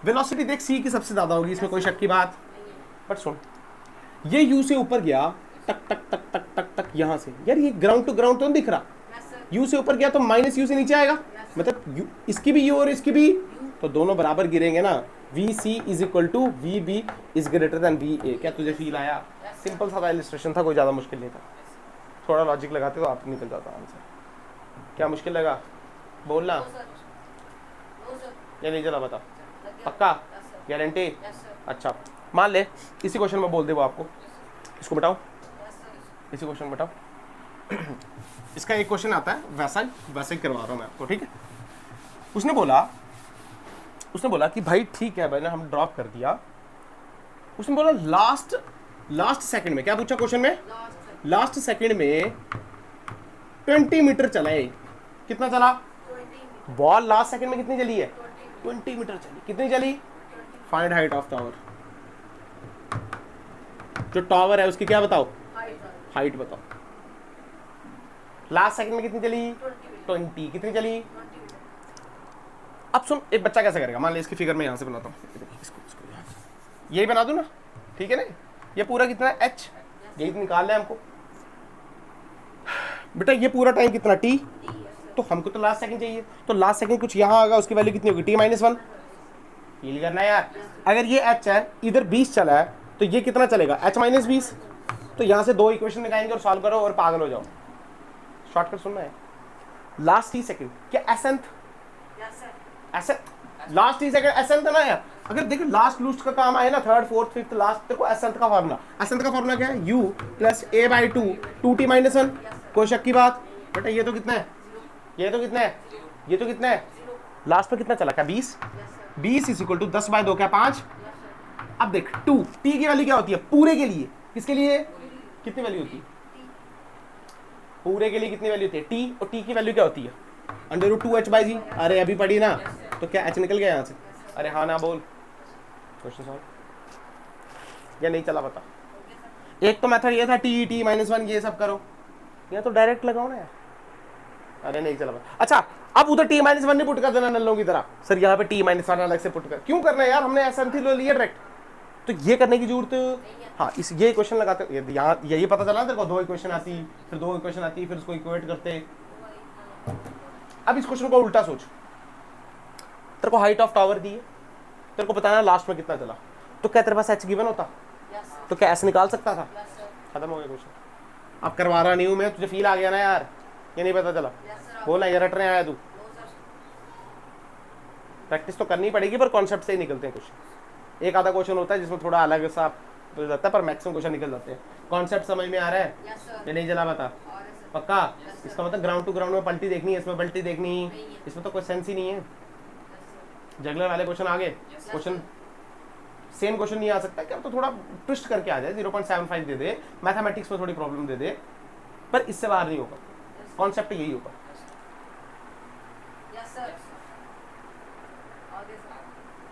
वेलोसिटी देख सी की सबसे ज्यादा होगी, इसमें कोई शक की बात। बट सुन, ये यू से ऊपर गया टक टक टक टक टक टक यहाँ से, यार ये ग्राउंड टू ग्राउंड तो नहीं दिख रहा। यू से ऊपर गया तो माइनस यू से नीचे आएगा, मतलब यू, इसकी भी यू और इसकी भी, तो दोनों बराबर गिरेंगे ना। V C is equal to V B is greater than V A. क्या तुझे फील आया? सिंपल सा इलस्ट्रेशन था, कोई ज़्यादा मुश्किल नहीं था। थोड़ा लॉजिक लगाते तो आप निकल जाता आंसर। क्या मुश्किल लगा? बोलना। या नहीं चला बता? पक्का? गारंटी? अच्छा मान ले इसी क्वेश्चन में बोल दे वो आपको, इसको बताओ, इसी क्वेश्चन बताओ। इसका एक क्वेश्चन आता है वैसा ही करवा रहा हूँ मैं आपको, ठीक है? उसने बोला कि भाई ठीक है, मैंने हम ड्रॉप कर दिया। उसने बोला लास्ट सेकंड में, क्या पूछा क्वेश्चन में? लास्ट सेकंड में 20 मीटर चला है। कितना चला? 20 बॉल लास्ट सेकंड में कितनी चली है? 20 मीटर चली। कितनी चली? Find height of tower. जो टावर है उसकी क्या बताओ? हाइट बताओ। लास्ट सेकंड में कितनी चली? 20। कितनी चली? अब सुन, एक बच्चा कैसे करेगा? मान ली इसकी फिगर में यहां से बनाता हूँ, इसको यही बना दूं ना, ठीक है ना? ये पूरा कितना है? h, यही तो निकालना है हमको बेटा। ये पूरा टाइम कितना? t। तो हमको तो लास्ट सेकंड चाहिए, तो लास्ट सेकंड कुछ यहाँ आएगा, उसकी वैल्यू कितनी होगी? t-1। फील करना है यार। अगर ये h है, इधर 20 चला है, तो ये कितना चलेगा? h-20। तो यहाँ से 2 इक्वेशन निकालेंगे और सॉल्व करो और पागल हो जाओ। शॉर्टकट सुनना है। लास्ट t सेकंड क्या एसेंथ? लास्ट t सेकंड एसेंथ है ना यार। अगर देखो लास्ट लूस्ट का काम आए ना, थर्ड फोर्थ फिफ्थ लास्ट, देखो एसेंथ का फॉर्मूला। एसेंथ का फॉर्मूला क्या है? u plus a/2 2t-1। कोई शक की बात? बेटा ये तो कितना है? ये तो कितना है? ये तो कितना है? लास्ट में कितना चला? क्या 20? 20 इज इक्वल टू 10/2 क्या 5? अब देख 2 t की वैल्यू क्या होती है पूरे के लिए? किसके लिए? कितनी वैल्यू होती है पूरे के लिए? कितनी वैल्यू होती है t? और t की वैल्यू क्या होती है? √2h/g। अरे अभी पढ़ी ना, तो क्या h निकल गया यहाँ से? अरे हाँ ना बोल। क्वेश्चन सॉल्व या नहीं चला पता? एक तो मेथड ये था t-1 ये सब करो, या तो डायरेक्ट लगाओ ना यार। अरे नहीं चला पता। अच्छा अब उधर t-1 नहीं पुट कर देना नल्लों की तरह। सर यहाँ पे t-1 अलग से पुट कर क्यों करना है यार? हमने एसेंथ ले लिया डायरेक्ट, तो ये करने की जरूरत। हाँ इस ये इक्वेशन लगाते यहाँ, यही पता चला तेरे को 2 इक्वेशन आती, फिर 2 इक्वेशन आती, फिर उसको इक्वेट करते। अब इस क्वेश्चन को उल्टा सोच। तेरे को हाइट ऑफ टावर दी है, तेरे को बताना लास्ट में कितना चला, तो क्या तेरे पास h गिवन होता? तो क्या s निकाल सकता था? खत्म हो गया क्वेश्चन। अब करवा रहा नहीं हूं मैं, तुझे फील आ गया ना यार? ये नहीं पता चला? बोला ये रटने आया तू? प्रैक्टिस तो करनी पड़ेगी, पर कॉन्सेप्ट से ही निकलते हैं क्वेश्चन। एक आधा क्वेश्चन होता है जिसमें थोड़ा अलग सा जाता है, पर मैक्सिमम क्वेश्चन निकल जाते हैं। कॉन्सेप्ट समझ में आ रहा है? ये नहीं चला पता? पक्का? इसका मतलब ग्राउंड टू ग्राउंड में पलटी देखनी है, इसमें पलटी देखनी, इसमें तो कोई सेंस ही नहीं है। जगलर वाले क्वेश्चन आगे, क्वेश्चन सेम क्वेश्चन नहीं आ सकता क्या? तो थोड़ा ट्विस्ट करके आ जाए, 0.75 दे दे, मैथमेटिक्स में थोड़ी प्रॉब्लम दे दे, पर इससे बाहर नहीं होगा। कॉन्सेप्ट यही होगा।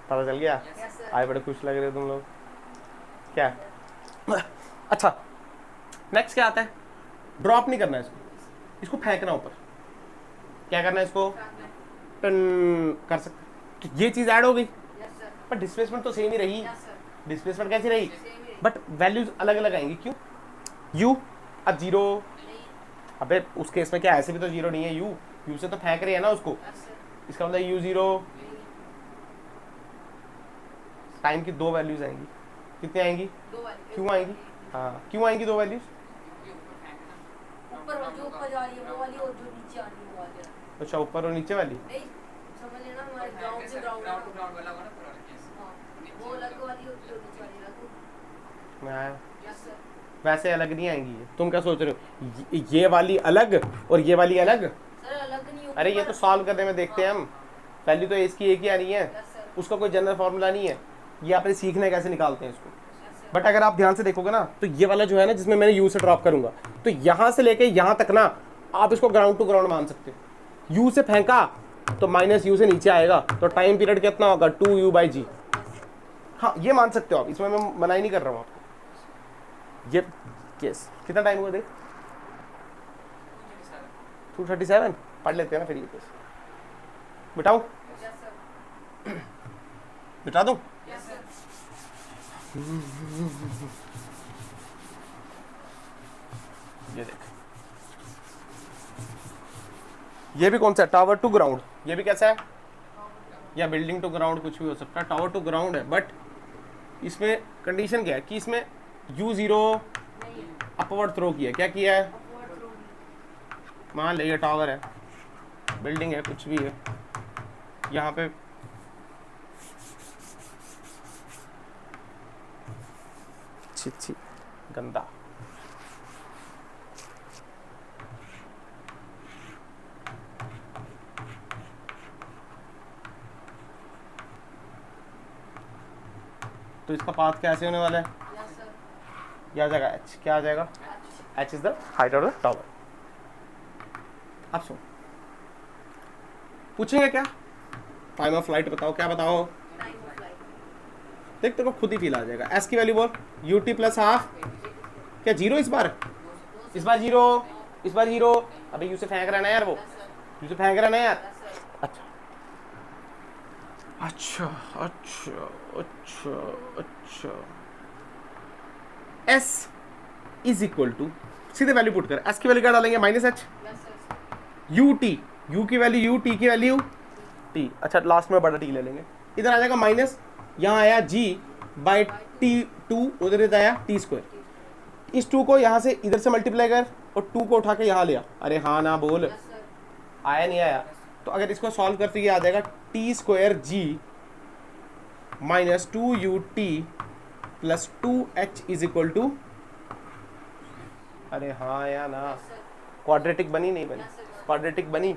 पता चल गया? आए बड़े खुश लग रहे हो तुम लोग। क्या अच्छा नेक्स्ट क्या आता है? ड्रॉप नहीं करना है इसको फेंकना ऊपर। क्या करना है इसको? टन कर सकते। तो ये चीज ऐड हो गई, पर डिस्प्लेसमेंट तो सेम ही रही। डिस्प्लेसमेंट कैसी रही? बट वैल्यूज अलग अलग आएंगी। क्यों? u अब 0, अबे उस केस में क्या ऐसे भी तो 0 नहीं है, u से तो फेंक रहे हैं ना उसको। इसका मतलब u0 टाइम की 2 वैल्यूज आएंगी। कितनी आएंगी? क्यों आएंगी? हाँ क्यों आएंगी 2 वैल्यूज? ऊपर जो ऊपर जा रही है वो वाली, और जो नीचे आ रही है वो वाली। अच्छा ऊपर और नीचे वाली? नहीं समझ लेना, हमारे ग्राउंड से ग्राउंड वाला होगा ना पूरा केस। हां वो अलग वाली और जो नीचे वाली अलग। मैं आया यस सर। वैसे अलग नहीं आएंगी ये। तुम क्या सोच रहे हो? ये वाली अलग और ये वाली अलग? सर अलग नहीं होगा। अरे ये तो सॉल्व करने में देखते हैं हम। वैल्यू तो इसकी एक ही आ रही है, उसका कोई जनरल फॉर्मूला नहीं है। ये आपने सीखना है कैसे निकालते हैं इसको। बट अगर आप ध्यान से देखोगे ना, तो ये वाला जो है ना जिसमें मैंने u से ड्रॉप करूंगा, तो यहाँ से लेके यहाँ तक ना आप इसको ग्राउंड टू ग्राउंड मान सकते हो। u से फेंका तो -u से नीचे आएगा, तो टाइम पीरियड कितना होगा? 2u/g। हाँ ये मान सकते हो आप, इसमें मैं मना ही नहीं कर रहा हूँ आपको। ये केस कितना टाइम हुआ देख? 237 पढ़ लेते हैं ना फिर ये केस। बिठाऊं? बिठा दूं? ये देख, ये भी कौन सा? Tower to ground. ये भी कैसा है? या बिल्डिंग टू ग्राउंड, कुछ भी हो सकता है। टावर टू ग्राउंड है, बट इसमें कंडीशन क्या है कि इसमें u0 अपवर्ड थ्रो किया। क्या किया है? मान ले ये टावर है, बिल्डिंग है, कुछ भी है, यहाँ पे छी गंदा। तो इसका पाथ कैसे होने वाला है? Yes sir. क्या आ जाएगा? h क्या आ जाएगा? h is the height of the tower. अब सुन, पूछेंगे क्या? टाइम ऑफ फ्लाइट बताओ, क्या बताओ? टाइम ऑफ फ्लाइट देख तेरे को खुद ही फील आ जाएगा। एस की वैल्यू बोल, ut प्लस हाफ, क्या जीरो इस बार? इस बार जीरो, इस बार जीरो। अबे यू से फेंक रहा है ना यार, वो यू से फेंक रहा है ना यार। अच्छा अच्छा अच्छा अच्छा अच्छा, s इज इक्वल टू, सीधे वैल्यू पुट कर, s की वैल्यू क्या डालेंगे? Minus H, U T, u की वैल्यू u, t की वैल्यू t। अच्छा लास्ट में बड़ा t ले लेंगे, इधर आ जाएगा माइनस, यहाँ आया g बाई टी टू, उधर आया टी स्क्वायर। इस 2 को यहाँ से इधर से मल्टीप्लाई कर और 2 को उठा के यहाँ लिया। अरे हाँ ना बोल, आया नहीं आया? तो अगर इसको सॉल्व करते ये आ जाएगा T square G minus 2ut plus 2h is equal to, अरे हाँ या ना, क्वाड्रेटिक बनी नहीं बनी? क्वाड्रेटिक बनी,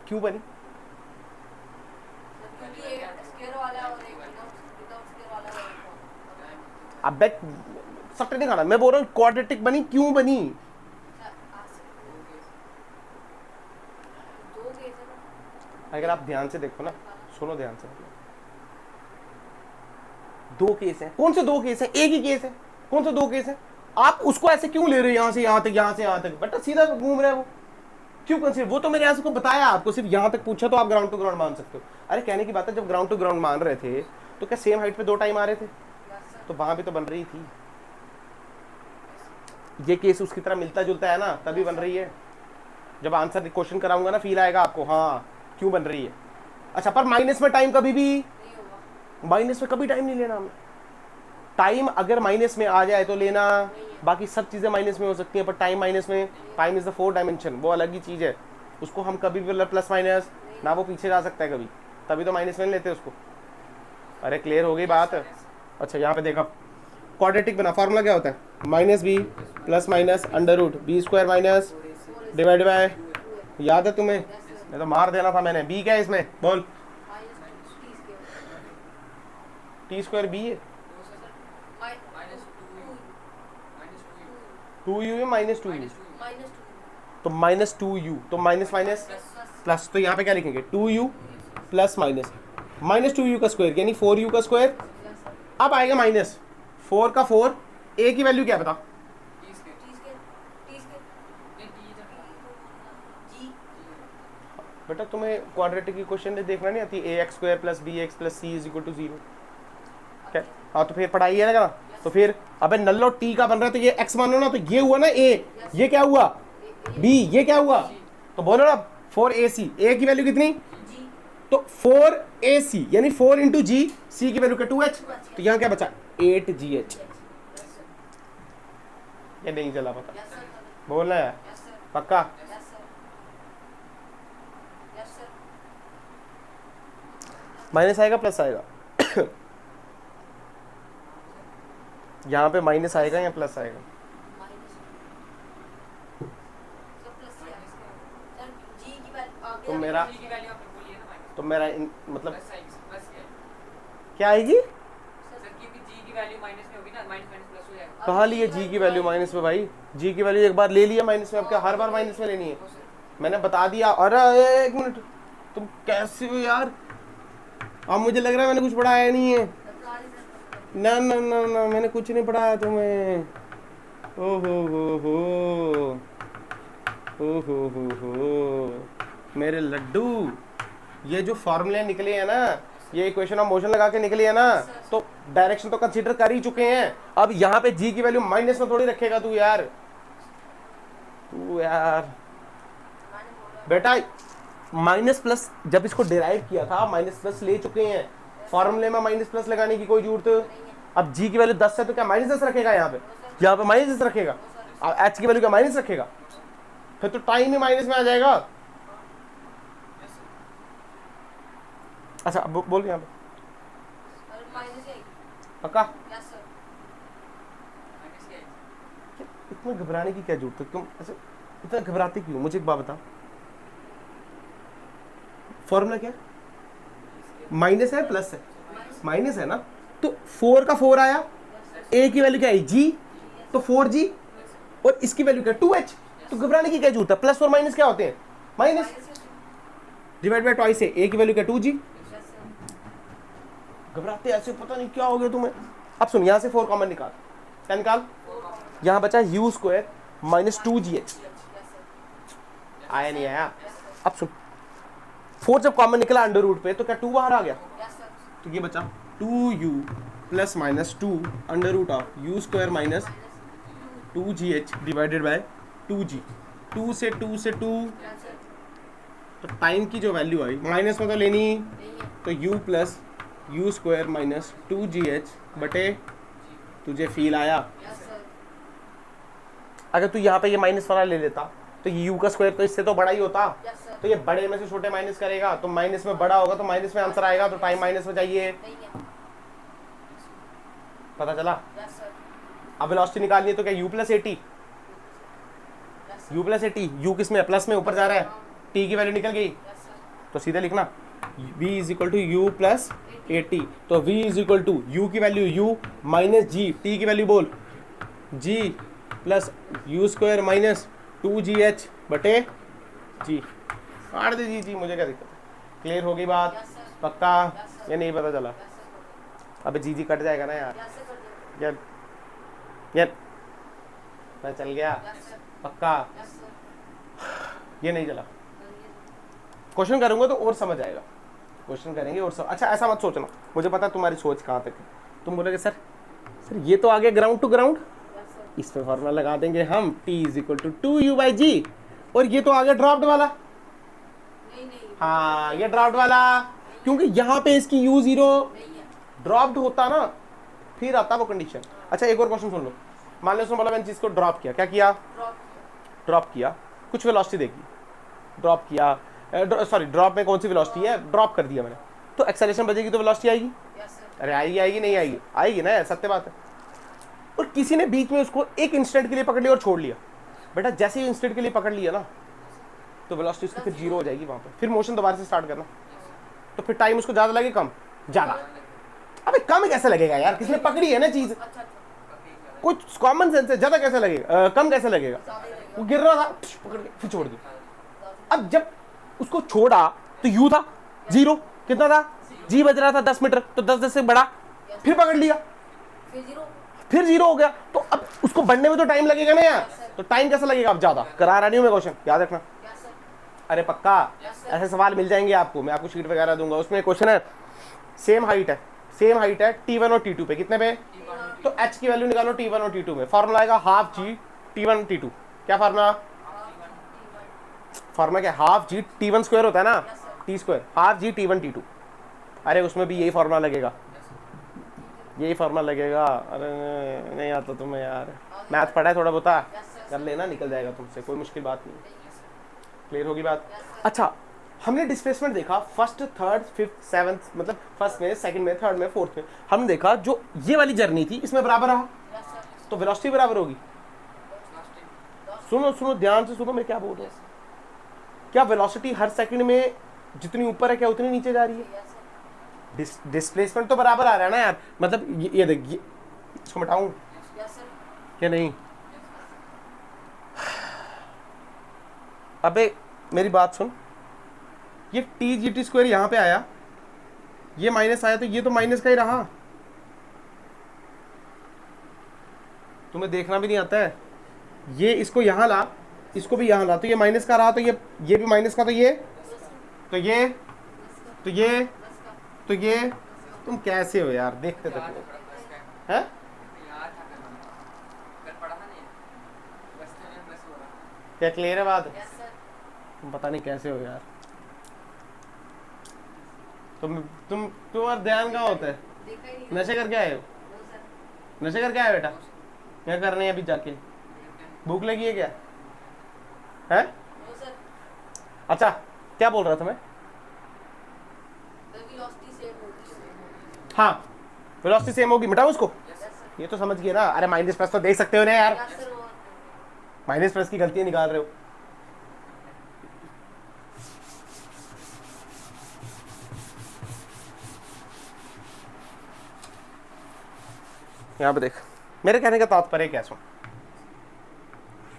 क्यों बनी? अब सट्टे नहीं खाना, मैं बोल रहा हूँ क्वाड्रेटिक बनी, क्यों बनी? अगर आप ध्यान से देखो ना, सुनो ध्यान से, दो केस हैं। कौन से दो केस हैं? एक ही केस है। कौन से दो केस हैं? आप उसको ऐसे क्यों ले रहे हो, यहाँ से यहाँ तक, यहाँ से यहाँ तक? बेटा सीधा घूम रहे हैं वो, क्यों कंसीडर? वो तो मैंने ऐसे को बताया आपको, सिर्फ यहाँ तक पूछा तो आप ग्राउंड टू ग्राउंड मान सकते हो। अरे कहने की बात है, जब ग्राउंड टू ग्राउंड मान रहे थे तो क्या सेम हाइट पे 2 टाइम आ रहे थे? तो वहां भी तो बन रही थी। ये केस उसकी तरह मिलता जुलता है ना, तभी बन रही है। जब आंसर क्वेश्चन कराऊंगा ना, फील आएगा आपको, हाँ क्यों बन रही है। अच्छा, पर माइनस में टाइम कभी भी, माइनस में कभी टाइम नहीं लेना हमें। टाइम अगर माइनस में आ जाए तो लेना, बाकी सब चीजें माइनस में हो सकती हैं, पर टाइम माइनस में, टाइम इज द 4 डायमेंशन, वो अलग ही चीज है। उसको हम कभी भी प्लस माइनस ना, वो पीछे जा सकता है कभी, तभी तो माइनस में लेते उसको। अरे क्लियर हो गई बात? अच्छा यहाँ पे देखा, क्वाड्रेटिक बना, फार्मूला क्या होता है? Minus B plus minus under root B square minus divide by, याद है तुम्हें? नहीं तो मार देना था मैंने। बी क्या है इसमें बोल? टी स्क्वायर बी है, 2u है, माइनस 2u, तो माइनस 2u, तो माइनस माइनस प्लस, तो यहाँ पे क्या लिखेंगे? 2u plus minus, minus 2u का स्क्वायर यानी 4u का स्क्वायर। अब आएगा माइनस 4 का 4, a की वैल्यू क्या बता? बेटा तुम्हें क्वाड्रेटिक की क्वेश्चन देखना नहीं आती? ax square plus bx plus c is equal to 0, क्या? हाँ तो फिर पढ़ाई है ना, तो फिर अबे नल्लो t का बन रहा है तो ये x मानो ना, तो ये हुआ ना a, ये क्या हुआ b, ये क्या हुआ? तो बोलो ना 4ac, a की वैल्यू कितनी? तो 4ac यानी 4 इंटू जी, c की वैल्यू क्या? 2h, तो यहाँ क्या बचा? 8gh। ये नहीं चला पता, बोलना है पक्का? माइनस आएगा प्लस आएगा? यहाँ पे माइनस आएगा या प्लस आएगा? तो मेरा मतलब क्या आएगी? कहाँ लिए जी की वैल्यू माइनस में भाई? जी की वैल्यू एक बार ले लिया माइनस में, अब क्या हर बार माइनस में लेनी है? मैंने बता दिया। अरे एक मिनट, तुम कैसे हो यार? अब मुझे लग रहा है मैंने कुछ पढ़ाया नहीं है। ना ना ना ना, मैंने कुछ नहीं पढ़ाया तुम्हें। ओ हो मेरे लड्डू, ये जो फॉर्मूले निकले हैं ना, ये इक्वेशन ऑफ मोशन लगा के निकली है ना, तो डायरेक्शन तो कंसीडर कर ही चुके हैं। अब यहाँ पे जी की वैल्यू माइनस में थोड़ी रखेगा तू यार, बेटा माइनस प्लस जब इसको डिराइव किया था, माइनस प्लस ले चुके हैं, फॉर्मूले में माइनस प्लस लगाने की कोई जरूरत। अब जी की वैल्यू 10 है तो क्या माइनस 10 रखेगा? यहाँ पे माइनस 10 रखेगा। अब एच की वैल्यू क्या माइनस रखेगा? फिर तो टाइम ही माइनस में आ जाएगा। अच्छा अब बोल यहाँ पे पक्का? इतना घबराने की क्या जरूरत है? तुम ऐसे इतना घबराते क्यों? मुझे एक बात बता, फॉर्मूला क्या है? माइनस है प्लस है? माइनस है ना, तो 4 का 4 आया, a की वैल्यू क्या है? g, तो 4g, और इसकी वैल्यू क्या 2h, तो घबराने की क्या जरूरत है, प्लस और माइनस क्या होते हैं, माइनस, डिवाइड बाय ट्वाइस है, a की वैल्यू क्या 2g, घबराते ऐसे पता नहीं क्या हो गया तुम्हें। अब सुन, यहां से 4 कॉमन निकाल, क्या निकाल, यहां बचा u स्क्वायर माइनस 2gh, आया नहीं आया। अब सुन 4 जब कॉमन निकला अंडर रूट पे तो क्या 2 बाहर आ गया, तो ये बचा 2u plus minus 2 under root of u square minus 2gh divided by 2g, 2 से 2 से 2, तो टाइम की जो वैल्यू आई माइनस में तो लेनी, तो u plus U square minus 2gh बटे, तुझे फील आया। अगर तू यहाँ पे ये माइनस वाला ले लेता तो ये u का स्क्वायर तो इससे तो बड़ा ही होता, तो ये बड़े में से छोटे माइनस करेगा तो माइनस में बड़ा होगा, तो माइनस में आंसर आएगा, तो टाइम माइनस में चाहिए, पता चला। अब वेलोसिटी निकालनी है तो क्या u plus A T, u plus A T, u किस में प्लस में ऊपर जा रहा है, t की वैल्यू निकल गई, तो सीधे लिखना v is equal to you plus A T, तो v is equal to u की value u minus g, t की वैल्यू बोल g plus U square minus 2gh बटे g, काट दे जी, मुझे क्या दिक्कत है, क्लियर हो गई बात, पक्का, ये नहीं पता चला, अबे जी कट जाएगा ना यार, यार मैं चल गया, पक्का, ये नहीं चला, क्वेश्चन करूंगा तो और समझ आएगा, क्वेश्चन करेंगे और अच्छा ऐसा मत सोचना, मुझे पता है तुम्हारी सोच कहाँ तक है, तुम बोलोगे सर ये तो आगे ग्राउंड टू ग्राउंड, इस पे फॉर्मूला लगा देंगे हम t is equal to 2u by g, और ये तो आगे ड्रॉप्ड वाला, हाँ ये ड्रॉप्ड वाला, क्योंकि यहाँ पे इसकी u जीरो ड्रॉप्ड होता ना फिर आता वो कंडीशन। अच्छा एक और क्वेश्चन सुन लो, मान लो उसने बोला मैंने चीज को ड्रॉप किया, क्या किया, ड्रॉप किया, कुछ वेलोसिटी देखी, ड्रॉप किया, सॉरी ड्रॉप में कौन सी वेलोसिटी है, ड्रॉप कर दिया मैंने, तो एक्सेलरेशन बचेगी तो वेलोसिटी आएगी, अरे आएगी आएगी नहीं आएगी, आएगी ना, सत्य बात है। और किसी ने बीच में उसको एक इंस्टेंट के लिए पकड़ लिया और छोड़ लिया, बेटा जैसे ही इंस्टेंट के लिए पकड़ लिया ना तो वेलोसिटी उसकी फिर जीरो हो जाएगी वहां पे, फिर मोशन दोबारा से स्टार्ट करना, तो फिर टाइम उसको ज्यादा लगे कम, ज्यादा, अबे कम कैसे लगेगा यार, किसने पकड़ी है ना चीज, कुछ कॉमन सेंस है, ज्यादा कैसे लगेगा, कम कैसे लगेगा, वो गिर रहा था पकड़ के फिर छोड़ दिया, अब जब उसको छोड़ा तो यू था जीरो, कितना था जी बज रहा था 10 मीटर, तो 10 से बड़ा, फिर पकड़ लिया फिर जीरो हो गया, तो अब उसको बढ़ने में तो टाइम लगेगा ना यार, तो टाइम कैसा लगेगा, अब ज्यादा करा रहा नहीं हूं मैं क्वेश्चन, याद रखना, अरे पक्का ऐसे सवाल मिल जाएंगे आपको, मैं आपको शीट वगैरह दूंगा, उसमें क्वेश्चन है सेम हाइट है T1 और T2 पे, कितने पे, तो h की वैल्यू निकालो T1 और T2 में, फॉर्मूला आएगा हाफ जी T1 T2, क्या फार्मूला, फार्मूला क्या, हाफ जी T1 स्क्वायर होता है ना, T स्क्वायर हाफ जी T1 T2, अरे उसमें भी यही फार्मूला लगेगा, यही फार्मूला लगेगा, अरे नहीं आता तुम्हें यार, मैथ पढ़ा है थोड़ा बहुत, कर लेना निकल जाएगा तुमसे, कोई मुश्किल बात नहीं, क्लियर होगी बात। अच्छा हमने डिस्प्लेसमेंट देखा फर्स्ट थर्ड फिफ्थ सेवंथ, मतलब फर्स्ट में सेकंड में थर्ड में फोर्थ में, हमने देखा जो ये वाली जर्नी थी इसमें बराबर रहा, तो वेलोसिटी बराबर होगी, सुनो सुनो ध्यान से सुनो मैं क्या बोल रहा हूँ, क्या वेलोसिटी हर सेकंड में जितनी ऊपर है क्या उतनी नीचे जा रही है, डिस्प्लेसमेंट तो बराबर आ रहा है ना यार, मतलब ये देख, इसको मिटाऊं क्या नहीं, अबे मेरी बात सुन, ये टी जी टी स्क्वायर यहाँ पे आया, ये माइनस आया, तो ये तो माइनस का ही रहा, तुम्हें देखना भी नहीं आता है, ये इसको यहाँ ला, इसको भी यहाँ ला, तो ये माइनस का रहा, तो ये भी माइनस का, तो ये तो ये तो ये तो ये, तुम कैसे हो यार, देखते तक हैं, क्या क्लियर है बात, तुम पता नहीं कैसे हो यार, तुम्हारा ध्यान कहाँ होता है, नशे करके आए हो, नशे करके आए बेटा, क्या करने हैं अभी जाके, भूख लगी है क्या है, अच्छा क्या बोल रहा था मैं, हाँ वेलोसिटी सेम होगी, मिटाओ उसको, ये तो समझ गए ना, अरे माइनस प्लस तो देख सकते हो ना यार, माइनस प्लस की गलतियां निकाल रहे हो, यहाँ पे देख, मेरे कहने का तात्पर्य क्या सुन,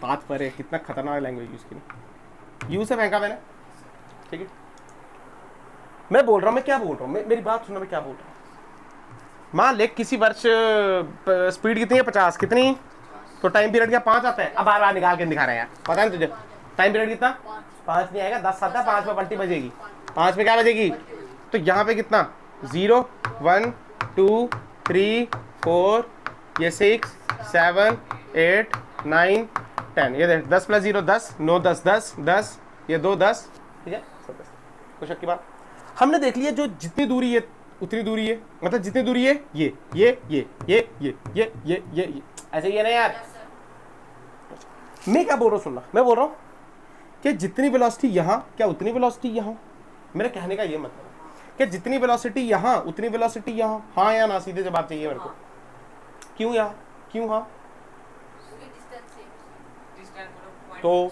बात पर है, कितना खतरनाक लैंग्वेज यूज की, यू से फेंका मैंने, ठीक है। मैं बोल रहा हूँ, मैं क्या बोल रहा हूँ, मेरी बात सुनो, मैं क्या बोल रहा हूँ। मान ले किसी वर्ष स्पीड कितनी है 50, कितनी, तो टाइम पीरियड क्या 5 आता है। अब बार बार निकाल के दिखा रहा है यार, पता नहीं तुझे टाइम पीरियड कितना 5 नहीं आएगा, 10 आता है, 5 में पलटी बजेगी, 5 में क्या बजेगी, तो यहाँ पे कितना 0 1 2 3 4 ये 6 7 8 9 10, ये देख 10 + 0 10 9 10 10 10 ये 2 10, ठीक है। कुछ शक की बात, हमने देख लिया जो जितनी दूरी है उतनी दूरी है, मतलब जितनी दूरी है ये ऐसे ही है ना यार। मैं क्या बोल रहा हूँ सुनना, मैं बोल रहा हूँ कि जितनी वेलोसिटी यहाँ क्या उतनी वेलोसिटी यहाँ, मेरे कहने का ये मतलब है कि जितनी वेलोसिटी यहाँ उतनी वेलोसिटी यहाँ, हाँ या ना, सीधे जवाब चाहिए मेरे को। क्यों यहाँ, क्यों हाँ, तो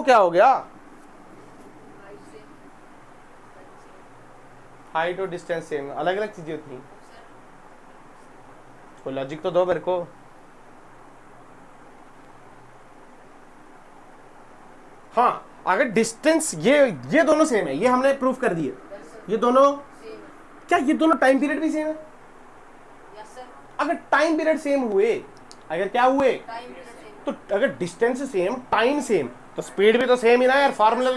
क्या हो गया, हाइट और डिस्टेंस सेम, अलग अलग चीजें होती हैं, तो लॉजिक तो दो मेरे को। हाँ अगर डिस्टेंस ये दोनों सेम है, ये हमने प्रूव कर दिए, ये दोनों क्या, ये दोनों टाइम पीरियड भी सेम है। अगर टाइम पीरियड सेम हुए, अगर क्या हुए, तो अगर डिस्टेंस सेम टाइम सेम तो स्पीड भी तो सेम ही ना यार, फार्मूला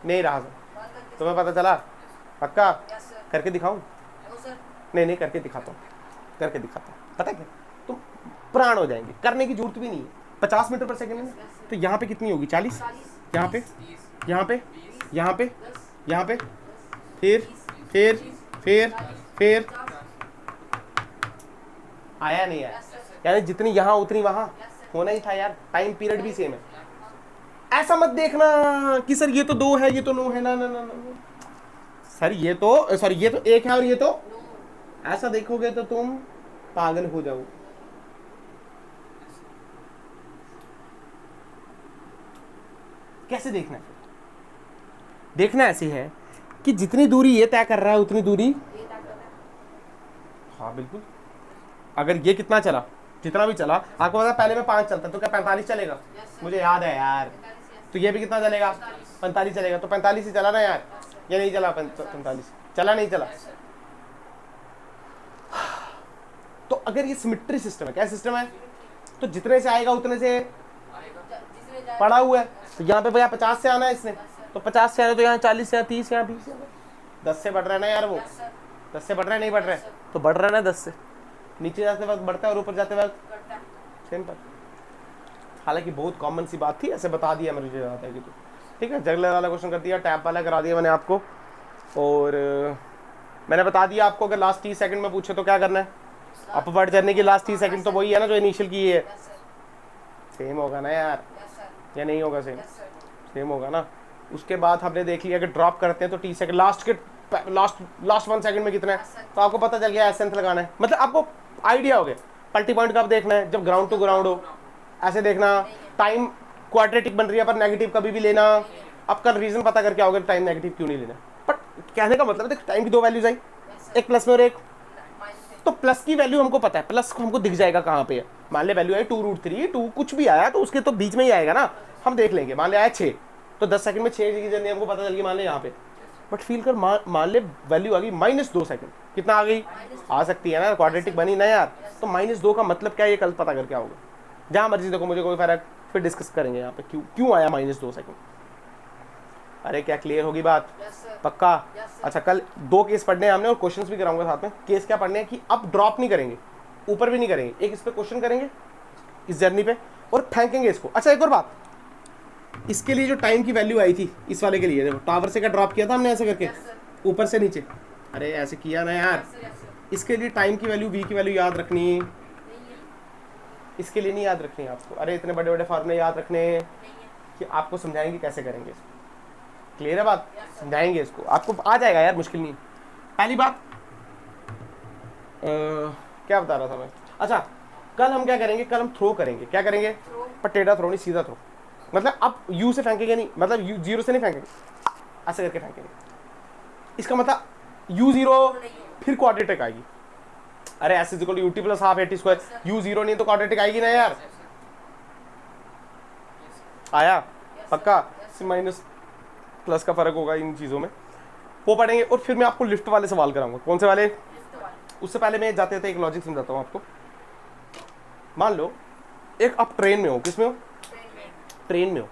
नहीं रहा तुम्हें पता चला, पक्का करके दिखाऊं, नहीं करके दिखाता हूँ, करके दिखाता हूँ, पता क्या तुम प्राण हो जाएंगे, करने की जरूरत भी नहीं है। 50 मीटर पर सेकंड में तो यहाँ पे कितनी होगी 40, यहाँ पे यहाँ पे यहाँ पे यहाँ पे फिर आया नहीं आया, यानी जितनी यहाँ उतनी वहां होना ही था यार, टाइम पीरियड भी सेम है। ऐसा मत देखना कि सर ये तो 2 है ये तो 9 है, ना ना ना ना सर ये तो 1 है और ये तो, ऐसा देखोगे तो तुम पागल हो जाओ। कैसे देखना है, देखना ऐसे है कि जितनी दूरी ये तय कर रहा है उतनी दूरी, हाँ बिल्कुल। अगर ये कितना चला, जितना भी चला, आपको पता पहले में 5 चलता तो क्या 45 चलेगा, मुझे याद है यार, तो ये भी कितना चलेगा 45 चलेगा, तो 45 ही चला ना यार, ये नहीं चला 45 चला, नहीं चला। तो अगर ये सिमेट्री सिस्टम है, क्या सिस्टम है, तो जितने से आएगा उतने से पड़ा हुआ है, तो यहाँ पे भैया 50 से आना है इसने, तो 50 से आना, तो यहाँ 40 से 30 यहाँ 20 10 से बढ़ रहा है ना यार, वो 10 से बढ़ रहा है, नहीं बढ़ रहा है, तो बढ़ रहा है ना 10 से, नीचे जाते वक्त बढ़ता है और ऊपर जाते वक्त सिंपल। हालांकि बहुत कॉमन सी बात थी, ऐसे बता दिया मुझे याद है कि तो ठीक है, जगलर वाला क्वेश्चन कर दिया, टैप वाला करा दिया मैंने आपको, और मैंने बता दिया आपको अगर लास्ट 30 सेकंड में पूछे तो क्या करना है, अपवर्ड जर्नी की लास्ट 30 सेकंड तो वही है ना जो इनिशियल की है, सेम होगा ना यार, या नहीं होगा, सेम होगा ना। उसके बाद हमने देख लिया अगर ड्रॉप करते हैं तो 30 सेकंड लास्ट 1 सेकंड में कितना है, तो आपको पता चल गया एसेंस लगाना है, मतलब आपको आइडिया हो गया पल्टी पॉइंट कब देखना है, जब ग्राउंड टू ग्राउंड हो, ऐसे देखना। टाइम क्वाड्रेटिक बन रही है पर नेगेटिव कभी भी लेना, अब कल रीजन पता करके आओगे टाइम नेगेटिव क्यों नहीं लेना। बट कहने का मतलब है टाइम की 2 वैल्यूज आई, एक प्लस में और एक, तो प्लस की वैल्यू हमको पता है, प्लस हमको दिख जाएगा कहाँ पे है, मान ले वैल्यू आई 2√3, 2 कुछ भी आया तो उसके तो बीच में ही आएगा ना, हम देख लेंगे। मान ले आया 6, तो 10 सेकंड में 6 की जर्नी हमको पता चल गई, मान ले यहाँ पे, बट फील कर मान ले वैल्यू आ गई -2 सेकंड, कितना आ गई, आ सकती है ना, क्वाड्रेटिक बनी ना यार, तो -2 का मतलब क्या है ये कल पता करके आओगे, जहाँ मर्जी देखो, मुझे कोई फर्क, फिर डिस्कस करेंगे यहाँ पे क्यों आया -2 सेकंड। अरे क्या क्लियर होगी बात, पक्का। अच्छा कल 2 केस पढ़ने हैं हमने और क्वेश्चंस भी कराऊंगा साथ में। केस क्या पढ़ने हैं कि अब ड्रॉप नहीं करेंगे, ऊपर भी नहीं करेंगे, एक इस पे क्वेश्चन करेंगे इस जर्नी पे और फेंकेंगे इसको। अच्छा एक और बात, इसके लिए जो टाइम की वैल्यू आई थी इस वाले के लिए, देखो टावर से क्या ड्रॉप किया था हमने ऐसे करके ऊपर से नीचे, अरे ऐसे किया ना यार, इसके लिए टाइम की वैल्यू v की वैल्यू याद रखनी, इसके लिए नहीं याद रखनी आपको। अरे इतने बड़े बड़े फार्मूले याद रखने कि आपको समझाएंगे कैसे करेंगे इसको, क्लियर है बात, समझाएंगे इसको, आपको आ जाएगा यार, मुश्किल नहीं। पहली बात क्या बता रहा था मैं, अच्छा कल हम क्या करेंगे, कल हम थ्रो करेंगे, क्या करेंगे, पटेटा थ्रो नहीं, सीधा थ्रो, मतलब अब यू से फेंकेंगे नहीं, मतलब यू 0 से नहीं फेंकेंगे, ऐसे करके फेंकेंगे, इसका मतलब u0 फिर क्वाड्रेटिक आएगी, अरे S is equal to U T plus half A T square, U zero नहीं तो क्वाड्रेटिक आएगी ना यार, आया पक्का, माइनस प्लस का फर्क होगा इन चीज़ों में, वो पढ़ेंगे। और फिर मैं आपको लिफ्ट वाले सवाल कराऊंगा। कौन से वाले? उससे पहले मैं जाते थे एक लॉजिक समझाता हूँ आपको। मान लो एक आप ट्रेन में हो, किस में हो? ट्रेन में हो।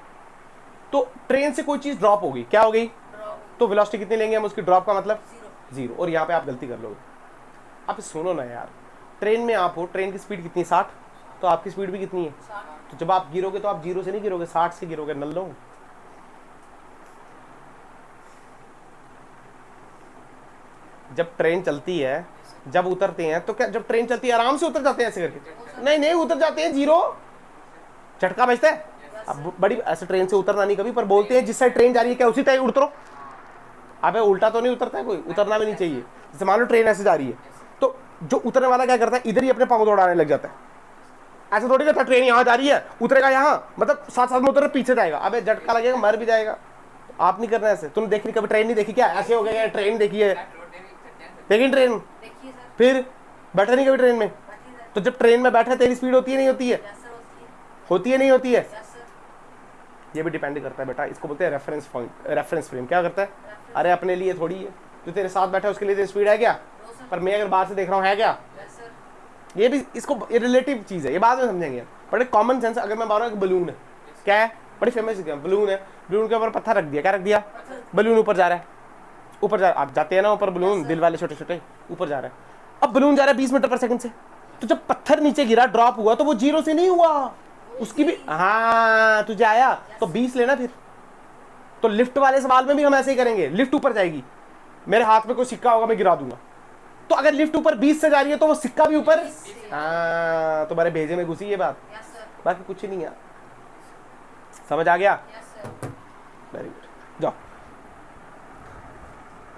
तो ट्रेन से कोई चीज़ ड्रॉप होगी, क्या हो गई? तो वेलोसिटी कितनी लेंगे हम उसकी? ड्रॉप का मतलब जीरो। और यहाँ पे आप गलती कर लोगे। आप सुनो ना यार, ट्रेन में आप हो, ट्रेन की स्पीड कितनी? 60। तो आपकी स्पीड भी कितनी है? तो जब आप गिरोगे तो आप जीरो से नहीं गिरोगे, 60 से गिरोगे। नल्लो, जब ट्रेन चलती है, जब उतरते हैं तो क्या, जब ट्रेन चलती है आराम से उतर जाते हैं ऐसे करके? नहीं नहीं, उतर जाते हैं, जीरो झटका बजता है। अब बड़ी ऐसे ट्रेन से उतरना नहीं कभी, पर बोलते हैं जिस साइड ट्रेन जा रही है क्या उसी टाइम उतरो। अबे उल्टा तो नहीं उतरता है कोई, उतरना भी नहीं चाहिए। जैसे मान लो ट्रेन ऐसे जा रही है, तो जो उतरने वाला क्या करता है, इधर ही अपने पाँव दौड़ाने लग जाता है। ऐसा थोड़ी करता, ट्रेन यहाँ जा रही है, उतरेगा यहाँ, मतलब साथ साथ में उतर पीछे जाएगा, अबे झटका लगेगा, मर भी जाएगा। आप नहीं करना ऐसे। तुमने देखी कभी ट्रेन नहीं देखी क्या? ऐसे हो गया ट्रेन देखी है, लेकिन ट्रेन फिर बैठा नहीं कभी ट्रेन में? तो जब ट्रेन में बैठा तेरी स्पीड होती है नहीं होती है? होती है नहीं होती है? ये भी डिपेंड करता है बेटा, इसको बोलते हैं रेफरेंस पॉइंट, रेफरेंस फ्रेम। क्या करता है? अरे अपने लिए थोड़ी है, जो तेरे साथ बैठा है उसके लिए तेरी स्पीड है क्या? पर मैं अगर बाहर से देख रहा हूँ है क्या? ये भी इसको, ये रिलेटिव चीज़ है, ये बाद में समझेंगे। बट एक कॉमन सेंस, अगर मैं मान रहा हूँ बलून है, क्या है? बड़ी फेमस है, बलून है, बलून के ऊपर पत्थर रख दिया, क्या रख दिया? बलून ऊपर जा रहा है, ऊपर जा, आप जाते हैं ना ऊपर बलून, दिल वाले छोटे छोटे, ऊपर जा रहा है। अब बलून जा रहा है 20 मीटर पर सेकंड से, तो जब पत्थर नीचे गिरा, ड्रॉप हुआ, तो वो जीरो से नहीं हुआ, उसकी भी, हाँ तुझे आया तो 20 लेना फिर। तो लिफ्ट वाले सवाल में भी हम ऐसे ही करेंगे, लिफ्ट ऊपर जाएगी, मेरे हाथ में कोई सिक्का होगा मैं गिरा दूंगा, तो अगर लिफ्ट ऊपर 20 से जा रही है तो वो सिक्का भी ऊपर, हाँ तुम्हारे भेजे में घुसी ये बात, बाकी कुछ ही नहीं है। समझ आ गया? वेरी गुड, जाओ।